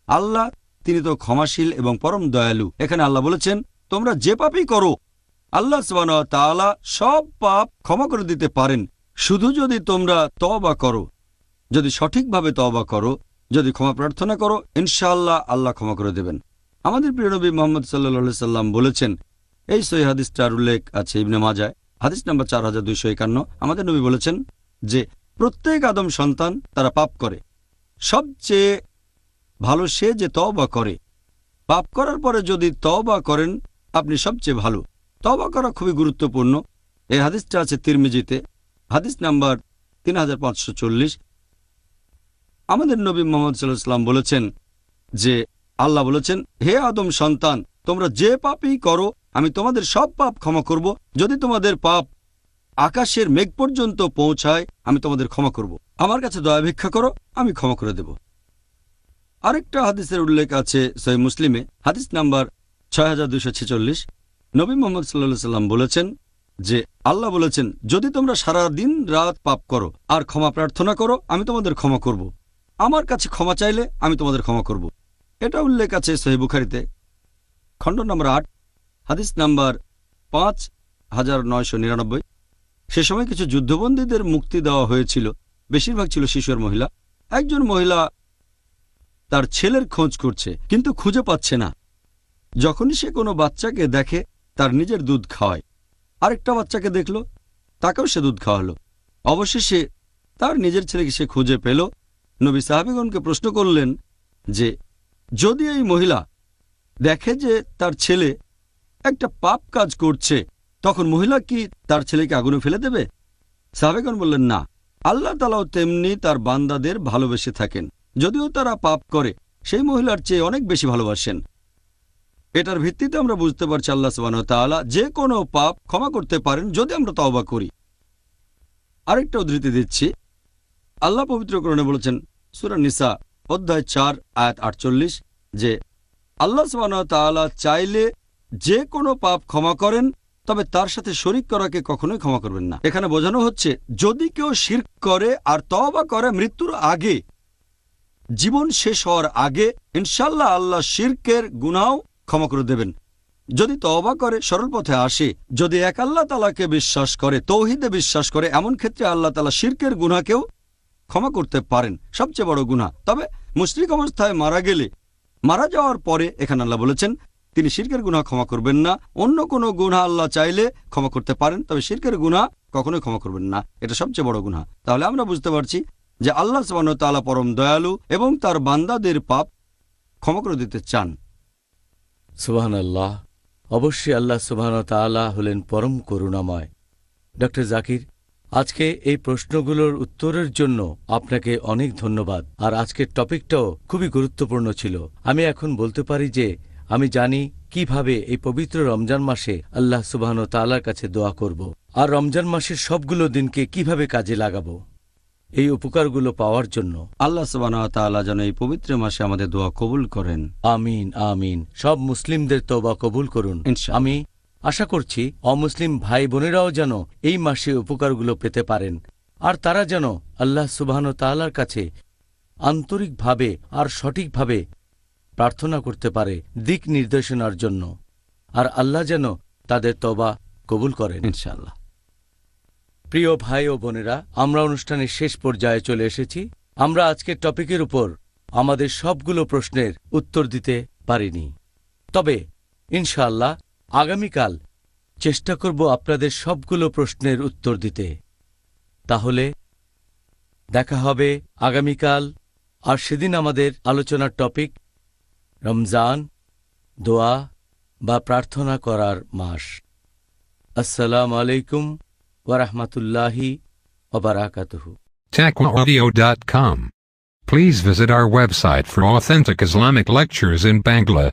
আল্লাহ তিনি তো ক্ষমাশীল এবং পরম দয়ালু। এখানে আল্লাহ বলেছেন, তোমরা যে পাপই করো, আল্লাহ সুবহানাহু ওয়া তাআলা সব পাপ ক্ষমা করে দিতে পারেন, শুধু যদি তোমরা তওবা করো। যদি সঠিকভাবে তওবা করো, যদি ক্ষমা প্রার্থনা করো, ইনশাআল্লাহ আল্লাহ ক্ষমা করে দেবেন। আমাদের প্রিয় নবী মুহাম্মদ সাল্লাল্লাহু আলাইহি সাল্লাম বলেছেন, এই সহিহ হাদিসটার উল্লেখ আছে ইবনে মাজাহ, হাদিস নাম্বার 4251। আমাদের নবী বলেছেন যে প্রত্যেক আদম সন্তান তারা পাপ করে, সবচেয়ে ভালো সে যে তওবা করে। পাপ করার পরে যদি তওবা করেন, আপনি সবচেয়ে ভালো। তওবা করা খুবই গুরুত্বপূর্ণ। এই হাদিসটা আছে তিরমিজিতে, হাদিস নাম্বার 3540। আমাদের নবী মুহাম্মদ সাল্লাল্লাহু আলাইহি ওয়াসাল্লাম বলেছেন যে আল্লাহ বলেছেন, হে আদম সন্তান, তোমরা যে পাপই করো আমি তোমাদের সব পাপ ক্ষমা করব। যদি তোমাদের পাপ আকাশের মেঘ পর্যন্ত পৌঁছায়, আমি তোমাদের ক্ষমা করব। আমার কাছে দয়া ভিক্ষা করো, আমি ক্ষমা করে দেব। আরেকটা হাদিসের উল্লেখ আছে সহিহ মুসলিমে, হাদিস নাম্বার 6246। নবী মুহাম্মদ সাল্লাল্লাহু আলাইহি ওয়াসাল্লাম বলেছেন যে আল্লাহ বলেছেন, যদি তোমরা সারা দিন রাত পাপ করো আর ক্ষমা প্রার্থনা করো, আমি তোমাদের ক্ষমা করব। আমার কাছে ক্ষমা চাইলে আমি তোমাদের ক্ষমা করব। এটা উল্লেখ আছে সহিহ বুখারীতে, খণ্ড নম্বর 8, হাদিস নাম্বার 5999। সে সময় কিছু যুদ্ধবন্দীদের মুক্তি দেওয়া হয়েছিল, বেশিরভাগ ছিল শিশু আর মহিলা। একজন মহিলা তার ছেলের খোঁজ করছে, কিন্তু খুঁজে পাচ্ছে না। যখনই সে কোনো বাচ্চাকে দেখে, তার নিজের দুধ খাওয়ায়। আরেকটা বাচ্চাকে দেখল, তাকেও সে দুধ খাওয়ালো। অবশেষে তার নিজের ছেলেকে সে খুঁজে পেল। নবী সাহাবীগণকে প্রশ্ন করলেন যে যদি এই মহিলা দেখে যে তার ছেলে একটা পাপ কাজ করছে, তখন মহিলা কি তার ছেলেকে আগুনে ফেলে দেবে? সাহাবীগণ বললেন, না, আল্লাহ তাআলাও তেমনি তার বান্দাদের ভালোবেসে থাকেন। যদিও তারা পাপ করে, সেই মহিলার চেয়ে অনেক বেশি ভালোবাসেন। এটার ভিত্তিতে আমরা বুঝতে পারছি আল্লাহ সুবহানাহু ওয়া তাআলা যে কোনো পাপ ক্ষমা করতে পারেন যদি আমরা তওবা করি। আরেকটা উদ্ধৃতি দিচ্ছি, আল্লাহ পবিত্র কোরআনে বলেছেন সূরা নিসা অধ্যায় 4 আয়াত 48 যে আল্লাহ সুবহানাহু ওয়া তাআলা চাইলে যে কোনো পাপ ক্ষমা করেন, তবে তার সাথে শরীক করাকে কখনোই ক্ষমা করবেন না। এখানে বোঝানো হচ্ছে যদি কেউ শিরক করে আর তওবা করে মৃত্যুর আগে, জীবন শেষ হওয়ার আগে, ইনশাআল্লাহ আল্লাহ শিরকের গুনাহ ক্ষমা করে দেবেন। যদি তওবা করে সরল পথে আসে, যদি এক আল্লাহ তাআলাকে বিশ্বাস করে, তৌহিদে বিশ্বাস করে, এমন ক্ষেত্রে আল্লাহ তাআলা শিরকের গুনাহকেও ক্ষমা করতে পারেন, সবচেয়ে বড় গুনাহ। তবে মুশরিক অবস্থায় মারা গেলে, মারা যাওয়ার পরে এখানে আল্লাহ বলেছেন তিনি শিরকের গুনাহ ক্ষমা করবেন না। অন্য কোনো গুনাহ আল্লাহ চাইলে ক্ষমা করতে পারেন, তবে শিরকের গুনাহ কখনোই ক্ষমা করবেন না। এটা সবচেয়ে বড় গুনাহ। তাহলে আমরা বুঝতে পারছি যে আল্লাহ সুবহানাহু ওয়া তাআলা পরম দয়ালু এবং তার বান্দাদের পাপ ক্ষমা করে দিতে চান। সুবহানাল্লাহ। অবশ্যই আল্লাহ সুবহানাহু ওয়া তাআলা হলেন পরম করুণাময়। ডক্টর জাকির, আজকে এই প্রশ্নগুলোর উত্তরের জন্য আপনাকে অনেক ধন্যবাদ। আর আজকের টপিকটাও খুবই গুরুত্বপূর্ণ ছিল। আমি এখন বলতে পারি যে আমি জানি কিভাবে এই পবিত্র রমজান মাসে আল্লাহ সুবহানাহু ওয়া তাআলার কাছে দোয়া করব, আর রমজান মাসের সবগুলো দিনকে কিভাবে কাজে লাগাবো এই উপকারগুলো পাওয়ার জন্য। আল্লাহ সুবহানাহু ওয়া তাআলা যেন এই পবিত্র মাসে আমাদের দোয়া কবুল করেন। আমিন আমিন। সব মুসলিমদের তওবা কবুল করুন। ইনশাআল্লাহ। আমি আশা করছি অমুসলিম ভাই বোনেরাও যেন এই মাসে উপকারগুলো পেতে পারেন, আর তারা যেন আল্লাহ সুবহানাহু ওয়া তাআলার কাছে আন্তরিকভাবে আর সঠিকভাবে প্রার্থনা করতে পারে দিক নির্দেশনার জন্য, আর আল্লাহ যেন তাদের তওবা কবুল করেন ইনশাআল্লাহ। প্রিয় ভাই ও বোনেরা, আমরা অনুষ্ঠানের শেষ পর্যায়ে চলে এসেছি। আমরা আজকের টপিকের উপর আমাদের সবগুলো প্রশ্নের উত্তর দিতে পারিনি, তবে ইনশাআল্লাহ আগামীকাল চেষ্টা করব আপনাদের সবগুলো প্রশ্নের উত্তর দিতে। তাহলে দেখা হবে আগামীকাল। আর সেদিন আমাদের আলোচনার টপিক রমজান, দোয়া বা প্রার্থনা করার মাস। আসসালামু আলাইকুম ওয়া রাহমাতুল্লাহি ওয়া বারাকাতুহু। TaqwaAudio.com. Please visit our website for authentic Islamic lectures in Bangla.